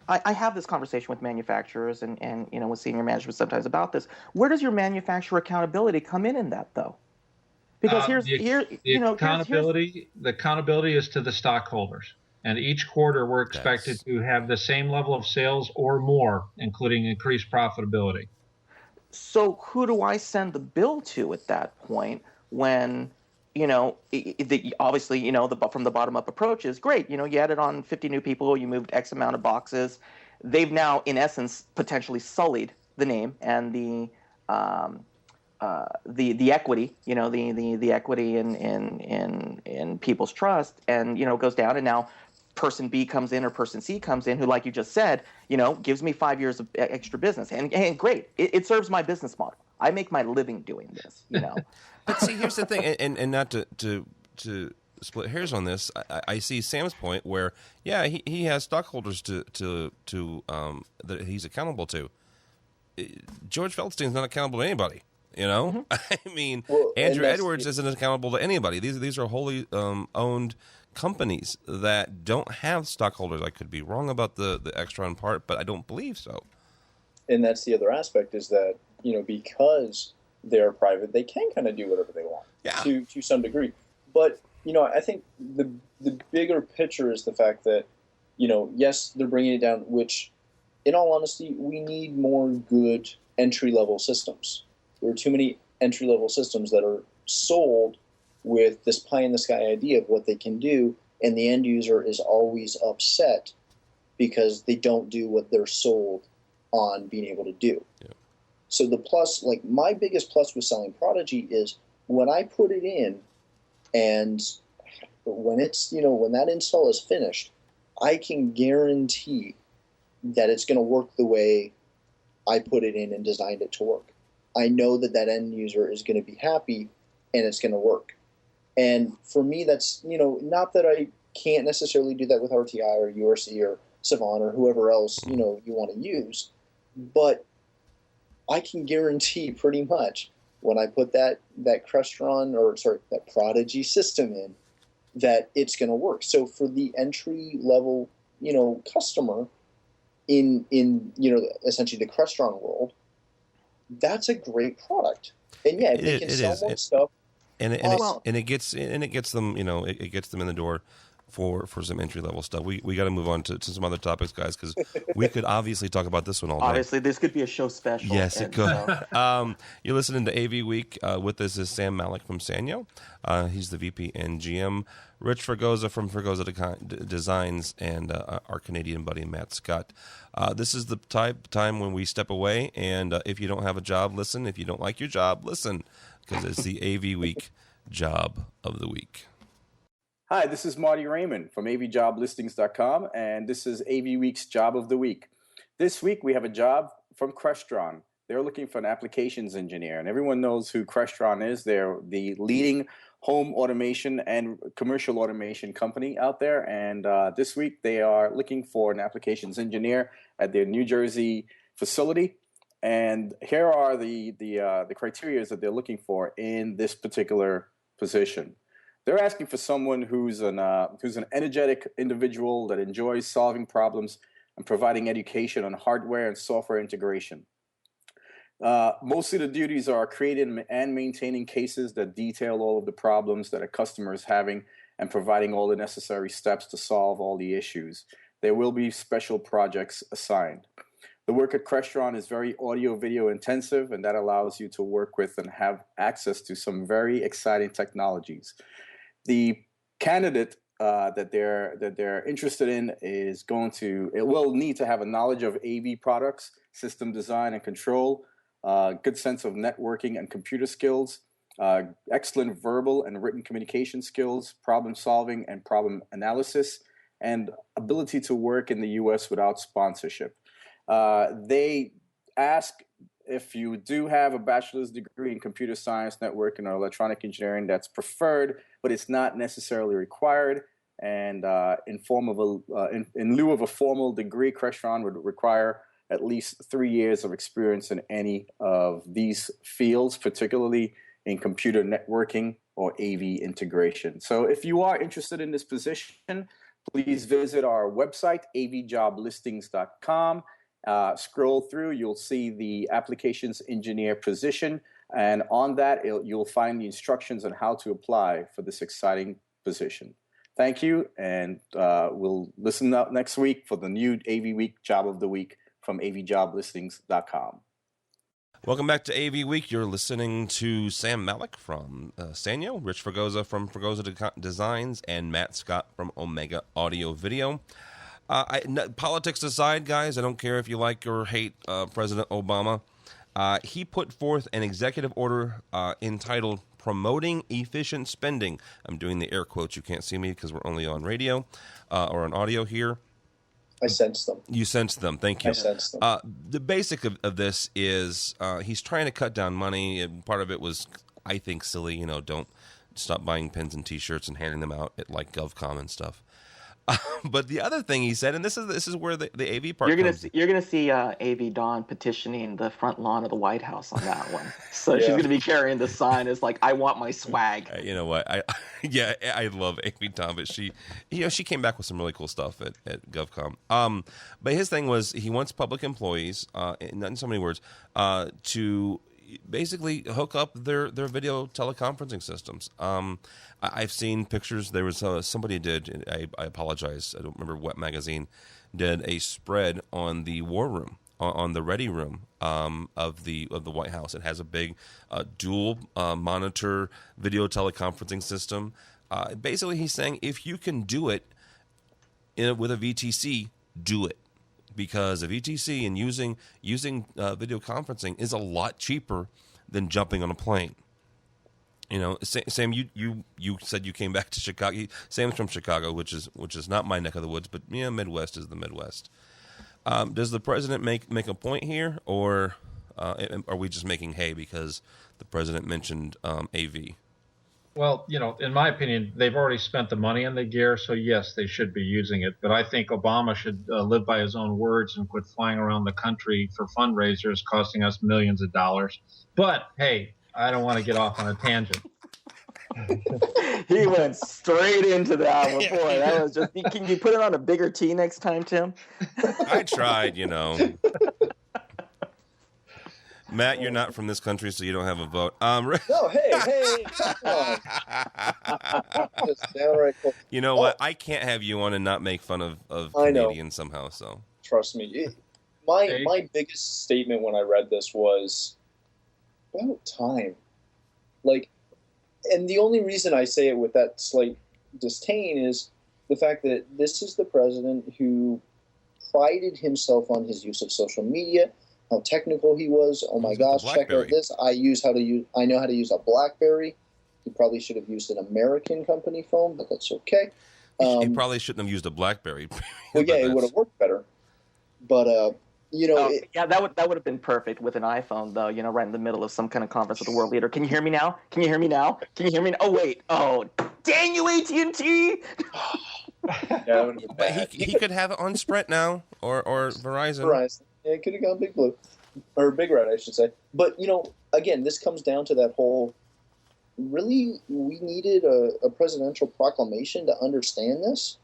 I have this conversation with manufacturers and with senior management sometimes about this. Where does your manufacturer accountability come in that, though? Because the accountability is to the stockholders, and each quarter we're expected to have the same level of sales or more, including increased profitability. So who do I send the bill to at that point when? Obviously, from the bottom-up approach is great. You added on 50 new people, you moved X amount of boxes. They've now, in essence, potentially sullied the name and the equity, the equity in people's trust, and goes down. And now person B comes in or person C comes in who, like you just said, gives me 5 years of extra business. And great, it serves my business model. I make my living doing this, But see, here's the thing, and not to split hairs on this, I see Sam's point where, yeah, he has stockholders to that he's accountable to. George Feldstein's not accountable to anybody. Mm-hmm. I mean, Andrew Edwards isn't accountable to anybody. These are wholly owned companies that don't have stockholders. I could be wrong about the Crestron part, but I don't believe so. And that's the other aspect, is that, because they're private, they can kind of do whatever they want to some degree. But, I think the bigger picture is the fact that, yes, they're bringing it down, which, in all honesty, we need more good entry-level systems. There are too many entry-level systems that are sold with this pie-in-the-sky idea of what they can do, and the end user is always upset because they don't do what they're sold on being able to do. Yeah. So the plus, like my biggest plus with selling Prodigy is when I put it in, and when it's, when that install is finished, I can guarantee that it's going to work the way I put it in and designed it to work. I know that end user is going to be happy and it's going to work. And for me, that's, not that I can't necessarily do that with RTI or URC or Savant or whoever else, you want to use, but I can guarantee pretty much when I put that Crestron that Prodigy system in, that it's going to work. So for the entry level, customer in essentially the Crestron world, that's a great product. And yeah, they can sell more stuff. And it gets them, it gets them in the door for some entry level stuff. We got to move on to some other topics, guys, because we could obviously talk about this one all day. Obviously, this could be a show special. Yes, it could. You're listening to AVWeek. With us is Sam Malik from Sanyo. He's the VP and GM. Rich Fregosa from Fregosa Designs, and our Canadian buddy Matt Scott. This is the time when we step away, and if you don't have a job, listen. If you don't like your job, listen, because it's the AVWeek Job of the Week. Hi, this is Marty Raymond from AVJobListings.com, and this is AVWeek's Job of the Week. This week we have a job from Crestron. They're looking for an applications engineer, and everyone knows who Crestron is. They're the leading home automation and commercial automation company out there, and this week they are looking for an applications engineer at their New Jersey facility. And here are the criteria that they're looking for in this particular position. They're asking for someone who's an energetic individual that enjoys solving problems and providing education on hardware and software integration. Mostly the duties are creating and maintaining cases that detail all of the problems that a customer is having and providing all the necessary steps to solve all the issues. There will be special projects assigned. The work at Crestron is very audio-video intensive, and that allows you to work with and have access to some very exciting technologies. The candidate that they're interested in will need to have a knowledge of AV products, system design and control, good sense of networking and computer skills, excellent verbal and written communication skills, problem solving and problem analysis, and ability to work in the U.S. without sponsorship. They ask if you do have a bachelor's degree in computer science, networking, or electronic engineering, that's preferred, but it's not necessarily required. And in lieu of a formal degree, Crestron would require at least 3 years of experience in any of these fields, particularly in computer networking or AV integration. So if you are interested in this position, please visit our website, avjoblistings.com. Scroll through, you'll see the applications engineer position, and on that you'll find the instructions on how to apply for this exciting position. Thank you, and we'll listen up next week for the new AVWeek Job of the Week from avjoblistings.com. Welcome back to AVWeek. You're listening to Sam Malik from Sanyo, Rich Fregosa from Fregosa Designs, and Matt Scott from Omega Audio Video. Politics aside, guys, I don't care if you like or hate President Obama. He put forth an executive order entitled promoting efficient spending. I'm doing the air quotes. You can't see me because we're only on radio or on audio here. I sense them. You sense them. Thank you. I sense them. The basic of this is he's trying to cut down money. And part of it was, I think, silly. Don't stop buying pins and T-shirts and handing them out at like GovCon and stuff. But the other thing he said, and this is where the AV part you're gonna see AV Dawn petitioning the front lawn of the White House on that one. So she's gonna be carrying the sign. It's like, I want my swag. You know what? I love AV Dawn, but she came back with some really cool stuff at GovCon. But his thing was he wants public employees, not in so many words, to basically hook up their video teleconferencing systems. I've seen pictures. There was somebody did. I apologize. I don't remember what magazine did a spread on the war room, on the ready room of the White House. It has a big dual monitor video teleconferencing system. Basically, he's saying if you can do it with a VTC, do it. Because a VTC and using video conferencing is a lot cheaper than jumping on a plane. Sam, you said you came back to Chicago. Sam's from Chicago, which is not my neck of the woods, but Midwest is the Midwest. Does the president make a point here, or are we just making hay because the president mentioned AV? Well, in my opinion, they've already spent the money on the gear, so yes, they should be using it. But I think Obama should live by his own words and quit flying around the country for fundraisers costing us millions of dollars. But, hey, I don't want to get off on a tangent. He went straight into that one. Boy, that was just... Can you put it on a bigger tee next time, Tim? I tried, Matt, you're not from this country, so you don't have a vote. No, hey, come on. Just downright cool. You know what? I can't have you on and not make fun of Canadians somehow. So trust me. My biggest statement when I read this was about time. And the only reason I say it with that slight disdain is the fact that this is the president who prided himself on his use of social media. How technical he was. Oh my gosh, check out this. I know how to use a BlackBerry. He probably should have used an American company phone, but that's okay. He probably shouldn't have used a BlackBerry. Well, yeah, it would have worked better. But that would have been perfect with an iPhone, though. Right in the middle of some kind of conference with the world leader. Can you hear me now? Can you hear me now? Can you hear me? Oh wait. Oh, dang you, AT&T! Yeah, but he could have it on Sprint now or Verizon. Verizon. Yeah, it could have gone Big Blue. Or Big Red, I should say. But, again, this comes down to that whole, really, we needed a presidential proclamation to understand this,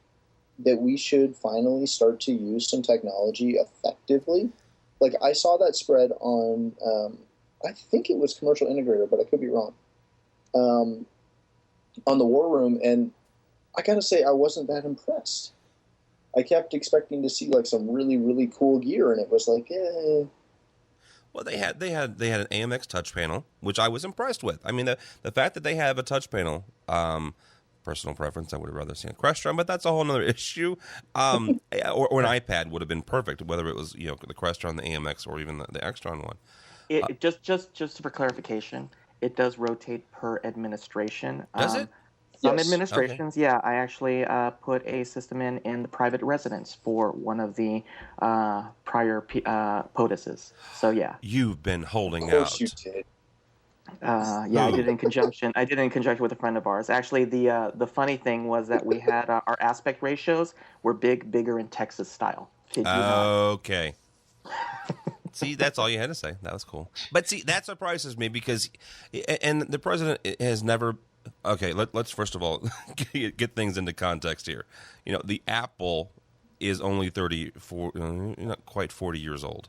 that we should finally start to use some technology effectively. I saw that spread on, I think it was Commercial Integrator, but I could be wrong, on the War Room, and I got to say, I wasn't that impressed. I kept expecting to see some really, really cool gear, and it was eh. Well, they had an AMX touch panel, which I was impressed with. I mean, the fact that they have a touch panel, personal preference, I would have rather seen a Crestron, but that's a whole other issue. Or an iPad would have been perfect, whether it was the Crestron, the AMX, or even the Extron one. Just for clarification, it does rotate per administration. Does it? Some Yes. administrations, Okay. Yeah. I actually put a system in the private residence for one of the prior POTUSes. So, yeah. You've been holding Of course out. you did. I did it in conjunction. With a friend of ours. Actually, the funny thing was that we had our aspect ratios were bigger in Texas style. Kid you not. Okay. See, that's all you had to say. That was cool. But see, that surprises me because, and the president has never. Okay, let's first of all get things into context here. The Apple is only 34, not quite 40 years old.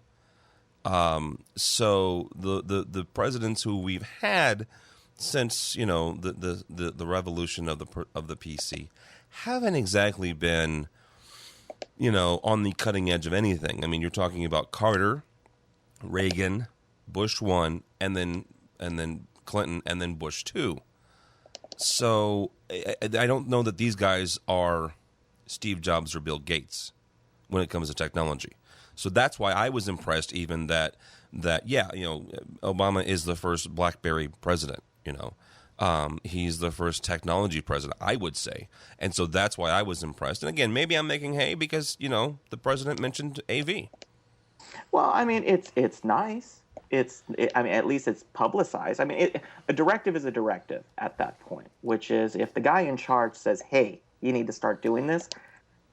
So the presidents who we've had since the revolution of the PC haven't exactly been on the cutting edge of anything. I mean, you're talking about Carter, Reagan, Bush 1, and then Clinton, and then Bush 2. So I don't know that these guys are Steve Jobs or Bill Gates when it comes to technology. So that's why I was impressed even that Obama is the first BlackBerry president, He's the first technology president, I would say. And so that's why I was impressed. And again, maybe I'm making hay because, the president mentioned AV. Well, I mean, it's nice. At least it's publicized. I mean, a directive is a directive at that point, which is if the guy in charge says, hey, you need to start doing this,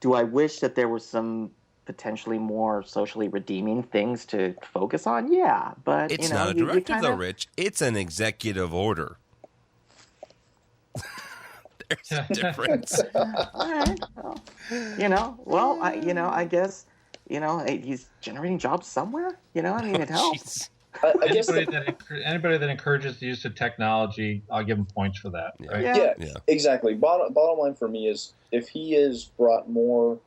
do I wish that there was some potentially more socially redeeming things to focus on? Yeah, but it's not a directive, though, Rich. It's an executive order. There's a difference. All right. Well, I guess, he's generating jobs somewhere. I mean, it helps. I guess anybody that encourages the use of technology, I'll give him points for that. Right? Yeah, exactly. Bottom line for me is if he has brought more,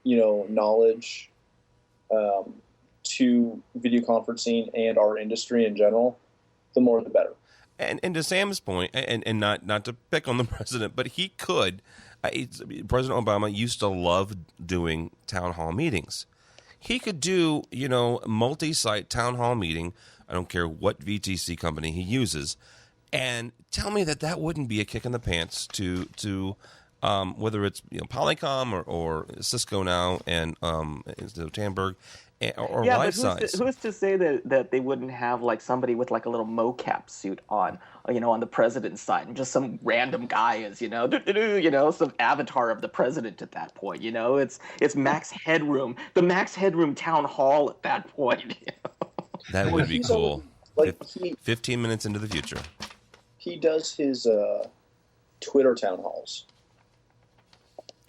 knowledge to video conferencing and our industry in general, the more the better. And to Sam's point, and not to pick on the president, but he could. President Obama used to love doing town hall meetings. He could do, multi-site town hall meeting. I don't care what VTC company he uses, and tell me that wouldn't be a kick in the pants to whether it's Polycom or Cisco now and Tandberg or LifeSize. But who's to say that they wouldn't have like somebody with like a little mocap suit on, on the president's side, and just some random guy is, some avatar of the president at that point. It's Max Headroom, the Max Headroom town hall at that point. That would be cool. 15 minutes into the future. He does his Twitter town halls.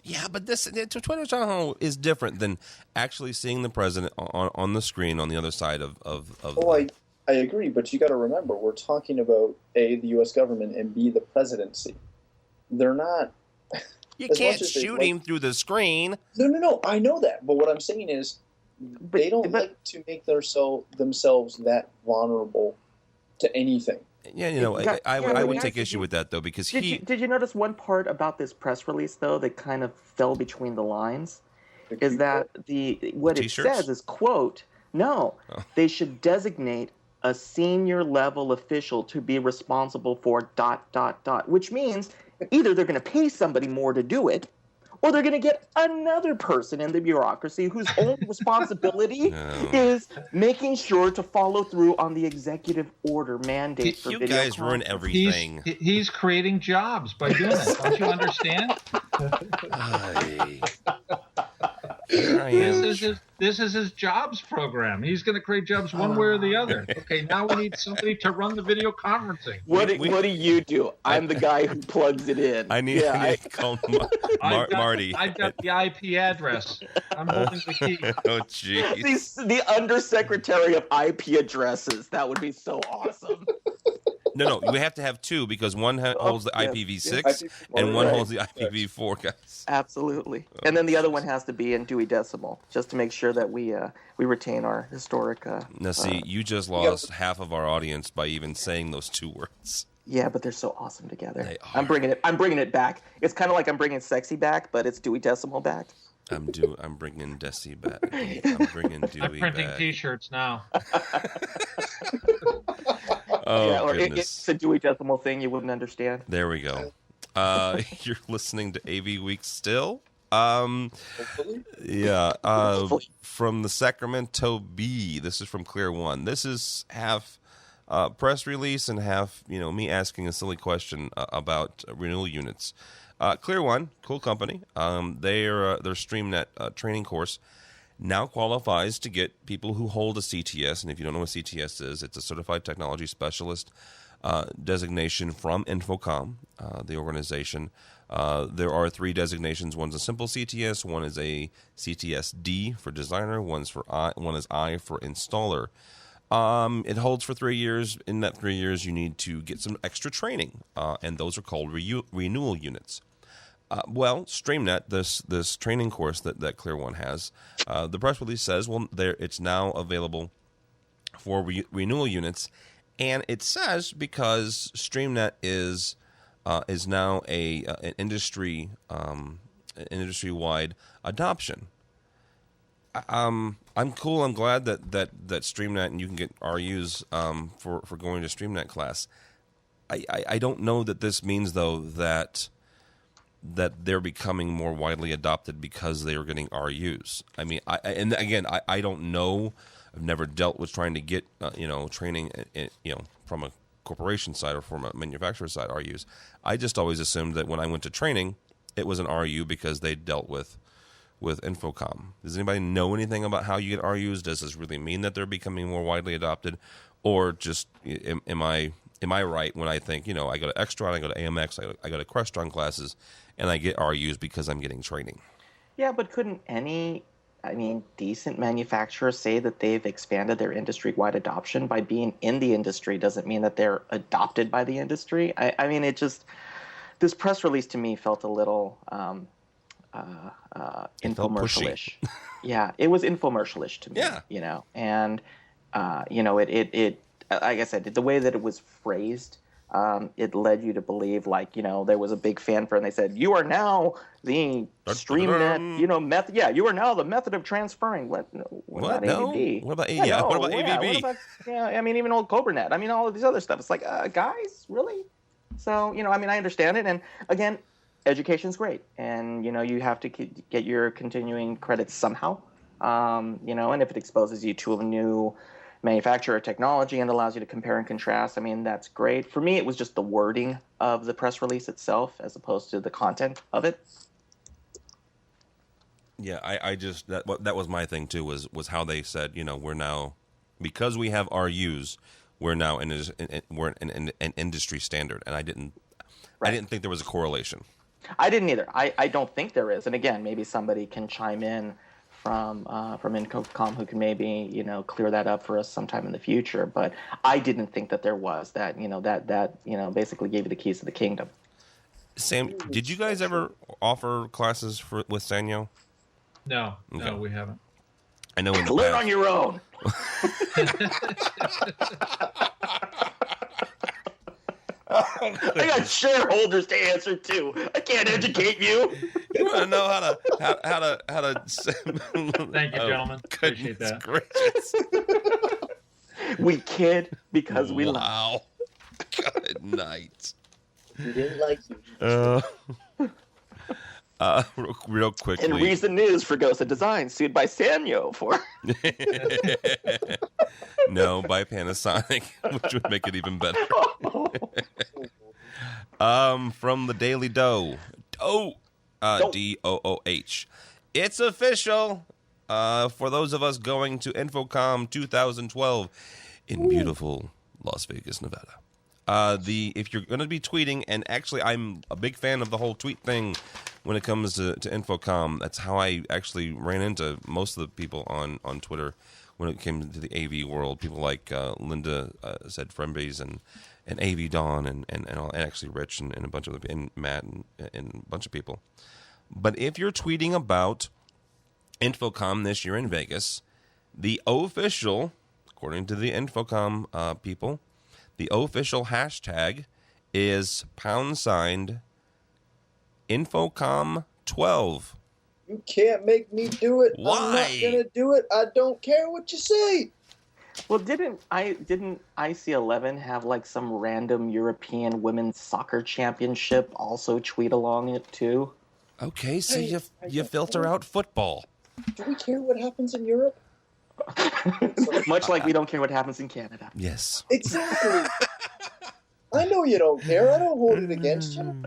Yeah, but Twitter town hall is different than actually seeing the president on the screen on the other side of. I agree, but you got to remember we're talking about A, the U.S. government, and B, the presidency. They're not. You can't shoot him through the screen. No. I know that, but what I'm saying is they don't like to make themselves that vulnerable to anything. Yeah, I would take issue with that, though, because Did you notice one part about this press release, though, that kind of fell between the lines? Is that what it says is, quote, they should designate a senior level official to be responsible for ... which means either they're going to pay somebody more to do it, or they're going to get another person in the bureaucracy whose only responsibility is making sure to follow through on the executive order mandate for video. You guys ruin everything. He's creating jobs by doing it. Don't you understand? This is his jobs program. He's going to create jobs one way or the other. Okay, now we need somebody to run the video conferencing. What do you do? I'm the guy who plugs it in. I need to call Marty. I've got the IP address. I'm holding the key. Oh, jeez. The undersecretary of IP addresses. That would be so awesome. No, we have to have two because one holds the IPv6 and one holds the IPv4, guys. Absolutely. And then the other one has to be in Dewey Decimal, just to make sure that we retain our historic. Now, see, you just lost half of our audience by even saying those two words. Yeah, but they're so awesome together. They are. I'm bringing it back. It's kind of like I'm bringing sexy back, but it's Dewey Decimal back. I'm bringing Desi back. I'm bringing Dewey back. I'm printing T-shirts now. Oh, it's a Dewey Decimal thing you wouldn't understand. There we go. You're listening to AV Week still? Yeah. From the Sacramento Bee. This is from Clear One. This is half press release and half, me asking a silly question about renewal units. Clear One, cool company. Their StreamNet training course now qualifies to get people who hold a CTS. And if you don't know what CTS is, it's a Certified Technology Specialist designation from Infocom, the organization. There are 3 designations. One's a simple CTS. One is a CTS-D for designer. One is I for installer. It holds for 3 years. In that 3 years, you need to get some extra training, and those are called renewal units. StreamNet, this training course that Clear One has, the press release says, it's now available for renewal units, and it says because StreamNet is now an industry-wide adoption. I'm cool. I'm glad that StreamNet and you can get RUs for going to StreamNet class. I don't know that this means though that they're becoming more widely adopted because they are getting RUs. I mean, I don't know. I've never dealt with trying to get training from a corporation side or from a manufacturer side RUs. I just always assumed that when I went to training, it was an RU because they dealt with Infocom. Does anybody know anything about how you get RUs? Does this really mean that they're becoming more widely adopted, or just am I right when I think I go to Extron, I go to AMX, I go to Crestron classes, and I get RUs because I'm getting training? Yeah, but couldn't any decent manufacturers say that they've expanded their industry-wide adoption? By being in the industry doesn't mean that they're adopted by the industry. I mean, it just, this press release to me felt a little infomercial-ish. Yeah, it was infomercial-ish to me. Yeah. And it like I said, the way that it was phrased, it led you to believe there was a big fanfare and they said, you are now the StreamNet, method. Yeah, you are now the method of transferring. What about AVB? What about AVB? Even old CobraNet. All of these other stuff. It's like, guys, really? So, I understand it. And again, education's great. And, you have to get your continuing credits somehow. And if it exposes you to a new manufacturer technology and allows you to compare and contrast, that's great. For me, it was just the wording of the press release itself as opposed to the content of it. Yeah, I just that was my thing too, was how they said, we're now, because we have RUs, we're now we're an industry standard, and I didn't think there was a correlation. I didn't either. I don't think there is. And again, maybe somebody can chime in from Infocom who can maybe clear that up for us sometime in the future. But I didn't think that there was that basically gave you the keys to the kingdom. Sam, did you guys ever offer classes with Sanyo? No, okay. No, we haven't. I know in the learn past. On your own. I got shareholders to answer to. I can't educate you. You want to know how to Thank you, gentlemen. Appreciate that. Gracious. We kid because we love. Wow. Good night. He didn't like you. Real quickly. In recent news, Fregosa Design sued by Sanyo for. No, by Panasonic, which would make it even better. From the Daily Dough, DOOH. It's official. For those of us going to Infocom 2012 in beautiful Las Vegas, Nevada. If you're going to be tweeting, and actually I'm a big fan of the whole tweet thing when it comes to Infocom. That's how I actually ran into most of the people on Twitter when it came to the AV world. People like Linda said Frembes and AV Dawn and actually Rich and a bunch of and Matt and a bunch of people. But if you're tweeting about Infocom this year in Vegas, the official, according to the Infocom people, the official hashtag is #Infocom12. You can't make me do it. Why? I'm not gonna do it. I don't care what you say. Well, didn't IC11 have some random European women's soccer championship also tweet along it too? Okay, so you filter out football. Do we care what happens in Europe? Much like we don't care what happens in Canada. Yes. Exactly. I know you don't care. I don't hold it against you.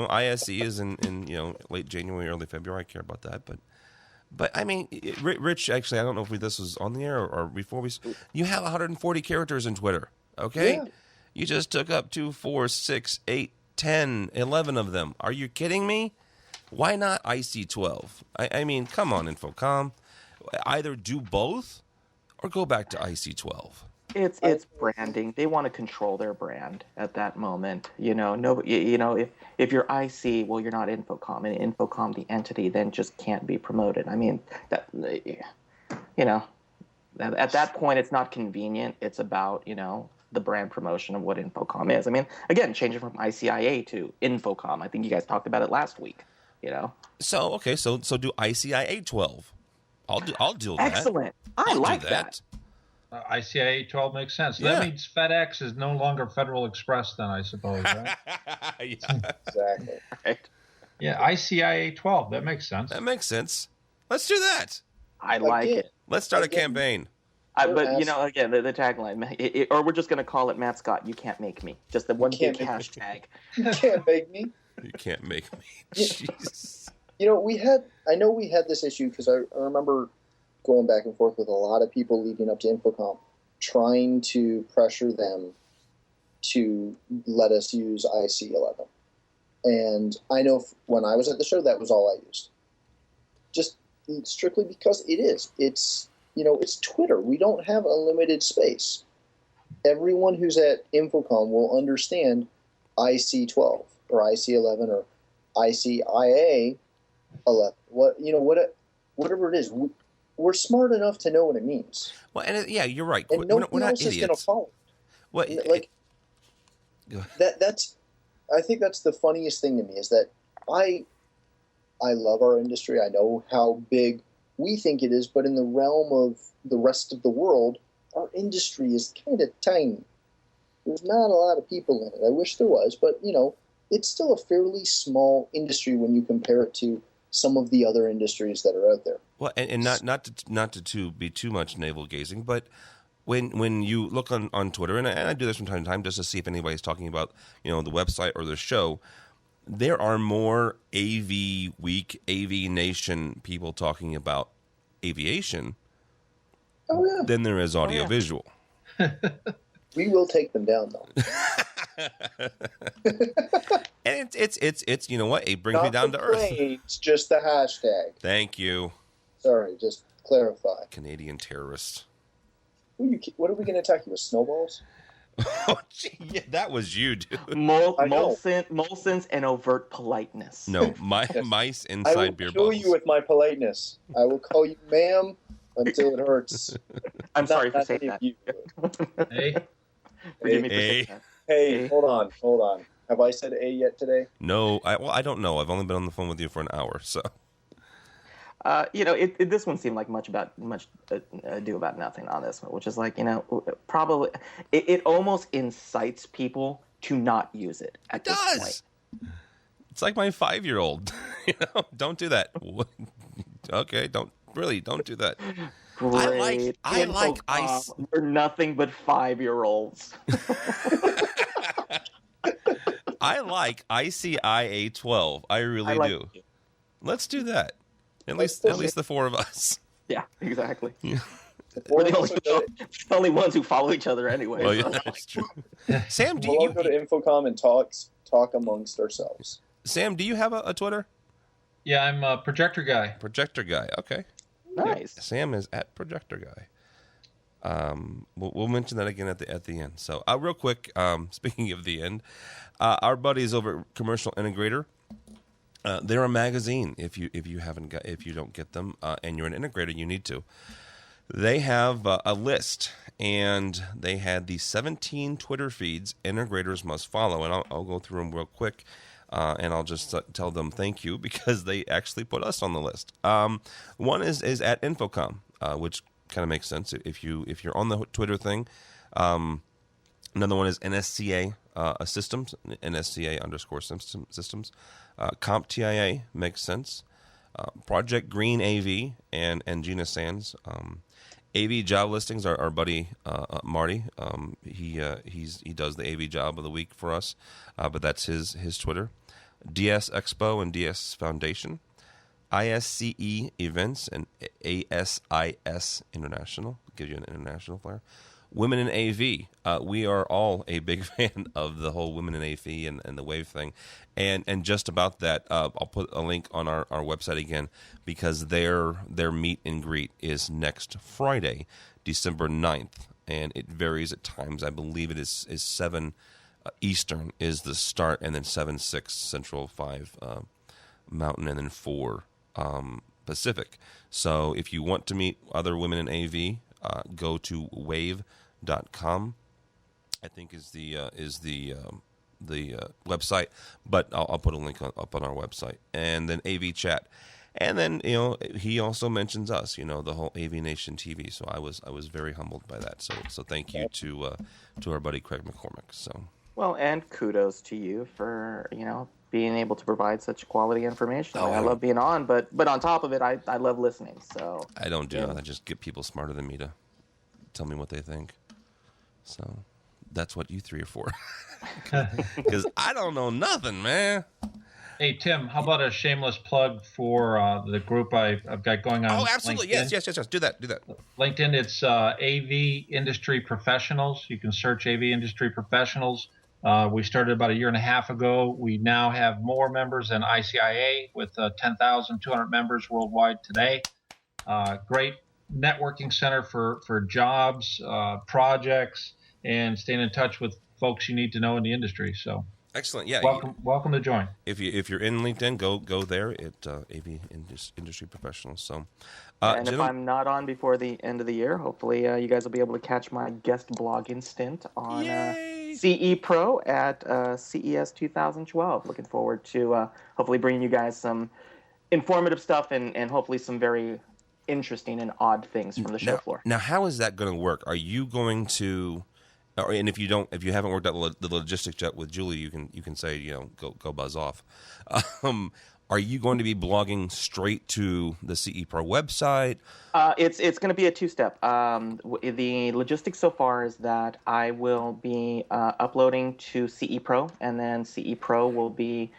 ISE is in late January, early February. I care about that, but Rich, actually, I don't know if this was on the air or before you have 140 characters in Twitter. Okay, yeah. You just took up 2, 4, 6, 8, 10, 11 of them. Are you kidding me? Why not IC12? I mean, come on, Infocom. Either do both or go back to IC12. It's branding. They want to control their brand at that moment. If you're IC, well, you're not Infocom, and Infocom, the entity, then just can't be promoted. I mean, at that point, it's not convenient. It's about the brand promotion of what Infocom is. I mean, again, changing from ICIA to Infocom. I think you guys talked about it last week. So okay, so do ICIA 12. I'll do that. Excellent. I like that. ICIA 12 makes sense. So Yeah. that means FedEx is no longer Federal Express then, I suppose, right? Yeah. Exactly. Right. Yeah, ICIA 12. That makes sense. That makes sense. Let's do that. I like Again, it. Let's start a Again. campaign. But, again, the tagline, or we're just going to call it Matt Scott, you can't make me. Just the one big can't make hashtag. You can't make me. You can't make me. Yeah. Jesus. I know we had this issue because I remember going back and forth with a lot of people leading up to Infocom, trying to pressure them to let us use IC11. And I know when I was at the show, that was all I used. Just strictly because it's Twitter. We don't have unlimited space. Everyone who's at Infocom will understand IC12 or IC11 or ICIA 11. Whatever it is, we're smart enough to know what it means. Well, and you're right. And we're nobody not else is going to idiots. follow. Well, go ahead. I think that's the funniest thing to me is that I love our industry. I know how big we think it is, but in the realm of the rest of the world, our industry is kind of tiny. There's not a lot of people in it. I wish there was, but it's still a fairly small industry when you compare it to some of the other industries that are out there. Well, and not to be too much navel gazing, but when you look on Twitter, and I do this from time to time just to see if anybody's talking about the website or the show, there are more AVWeek, AVNation people talking about aviation than there is audiovisual. We will take them down, though. And it's you know what? It brings Not me down the to earth. planes, just the hashtag. Thank you, Sorry, just clarify. Canadian terrorists. What are we going to attack you with? Snowballs? Oh, gee, yeah, that was you, dude. I know. Molsons and overt politeness. No, mice I inside will beer kill bottles. you with my politeness. I will call you ma'am until it hurts. I'm sorry for Not saying any that. of you. Hey, Forgive me for Hey. saying that. Hey, hold on. Have I said A yet today? No, I don't know. I've only been on the phone with you for an hour, so. This one seemed like much ado about nothing on this one, which is like, probably it almost incites people to not use it at this point. It's like my 5-year-old. Don't do that. Okay, don't do that. Great. I like ice. We're nothing but 5-year-olds. I like ICIA 12. I really do. it. Let's do that. At least the four of us. Yeah, exactly. Yeah. We're the only ones who follow each other anyway. Oh, so. yeah, that's true. Sam, We'll all go to Infocom and talk amongst ourselves. Sam, do you have a Twitter? yeah, I'm a projector guy. Projector Guy. Okay. Nice. Sam is at Projector Guy. We'll mention that again at the end. So, real quick, speaking of the end, our buddies over at Commercial Integrator, they're a magazine. If you don't get them, and you're an integrator, you need to. They have a list, and they had the 17 Twitter feeds integrators must follow, and I'll go through them real quick. And I'll just tell them thank you because they actually put us on the list. One is at Infocom, which kind of makes sense if you're on the Twitter thing. Another one is NSCA Systems, NSCA_systems. CompTIA makes sense. Project Green AV and Gina Sands. AV job listings, our buddy Marty. He does the AV job of the week for us, but that's his Twitter. DS Expo and DS Foundation, ISCE Events and ASIS International. Gives you an international flair. Women in AV. We are all a big fan of the whole Women in AV and the wave thing. And just about that, I'll put a link on our website again because their meet and greet is next Friday, December 9th. And it varies at times. I believe it is 7 Eastern is the start, and then 7-6 Central, 5 Mountain, and then 4 Pacific. So if you want to meet other women in AV, go to wave.com. I think is the website, but I'll put a link up on our website. And then AV Chat. And then, he also mentions us, the whole AVNation TV. So I was very humbled by that. So thank you to our buddy Craig McCormick. So. Well, and kudos to you for, being able to provide such quality information. I love being on, but on top of it, I love listening. So I don't do that. I just get people smarter than me to tell me what they think. So that's what you three are for. Because I don't know nothing, man. Hey, Tim, how about a shameless plug for the group I've got going on? Oh, absolutely. LinkedIn? Yes. Do that. LinkedIn, it's AV Industry Professionals. You can search AV Industry Professionals. We started about a year and a half ago. We now have more members than ICIA with 10,200 members worldwide today. Great networking center for jobs, projects, and staying in touch with folks you need to know in the industry. So excellent. Yeah. Welcome to join. If you're in LinkedIn, go there at AV Industry Professionals. So, and if I'm not on before the end of the year, hopefully you guys will be able to catch my guest blogging stint on CE Pro at CES 2012. Looking forward to hopefully bringing you guys some informative stuff and hopefully some very interesting and odd things from the show floor. Now, how is that going to work? Are you going to? And if you haven't worked out the logistics yet with Julie, you can say go buzz off. Are you going to be blogging straight to the CE Pro website? It's going to be a two-step. The logistics so far is that I will be uploading to CE Pro, and then CE Pro will be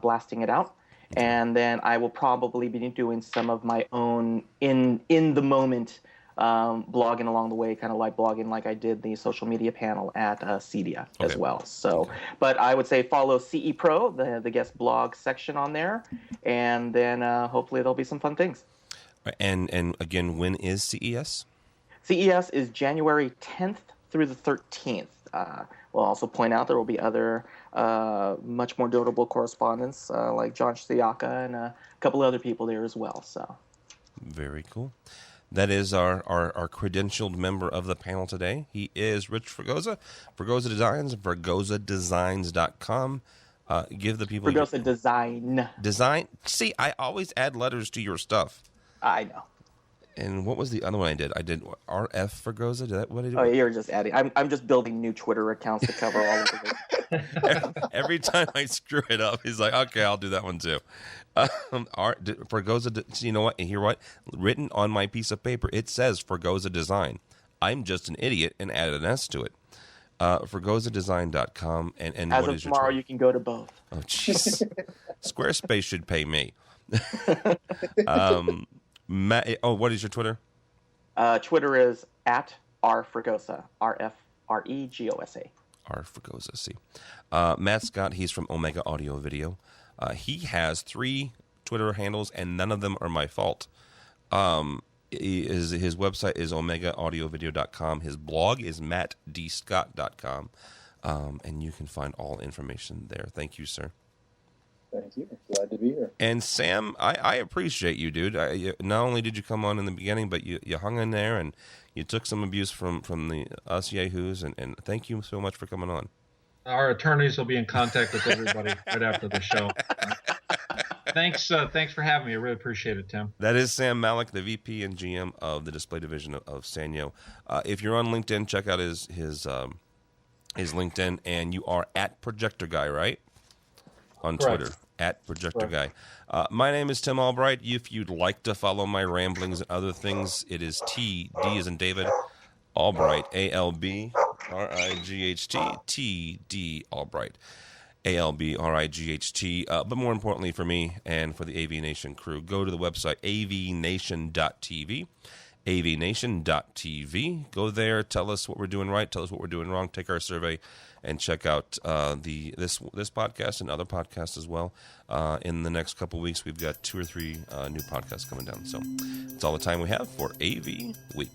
blasting it out, and then I will probably be doing some of my own in the moment. Blogging along the way, kind of like blogging like I did the social media panel at CEDIA as well. So, but I would say follow CE Pro, the guest blog section on there, and then hopefully there'll be some fun things. And again, when is CES? CES is January 10th through the 13th. We'll also point out there will be other much more notable correspondents like John Siaka and a couple other people there as well. So, very cool. That is our credentialed member of the panel today. He is Rich Fregosa, Fregosa Designs, FregosaDesigns.com. Give the people... Fregosa Design. Design? See, I always add letters to your stuff. I know. And what was the other one I did? I did RF Fregosa? What did I do? Oh, you're just adding. I'm just building new Twitter accounts to cover all of it. Every time I screw it up, he's like, okay, I'll do that one too. Fregosa, you know what? And hear what? Written on my piece of paper, it says Fregosa Design. I'm just an idiot and added an S to it. FregosaDesign.com. And as what of is tomorrow, your you can go to both. Oh, jeez. Squarespace should pay me. What is your Twitter? Twitter is at rFregosa, RFREGOSA. rFregosa, see. Matt Scott, he's from Omega Audio Video. He has 3 Twitter handles, and none of them are my fault. His website is OmegaAudioVideo.com. His blog is MattDScott.com. And you can find all information there. Thank you, sir. Thank you. Glad to be here. And Sam, I appreciate you, dude. Not only did you come on in the beginning, but you hung in there and you took some abuse from us yahoos, and thank you so much for coming on. Our attorneys will be in contact with everybody right after the show. Thanks for having me. I really appreciate it, Tim. That is Sam Malik, the VP and GM of the display division of Sanyo. If you're on LinkedIn, check out his LinkedIn, and you are at Projector Guy, right? On Correct. Twitter, at Projector Guy. My name is Tim Albright. If you'd like to follow my ramblings and other things, it is D as in David, Albright, ALBRIGHT, TD Albright, ALBRIGHT. But more importantly for me and for the AV Nation crew, go to the website avnation.tv. AVNation.tv. Go there, tell us what we're doing right, tell us what we're doing wrong, take our survey, and check out this podcast and other podcasts as well. In the next couple weeks, we've got 2 or 3 new podcasts coming down. So that's all the time we have for AV Week.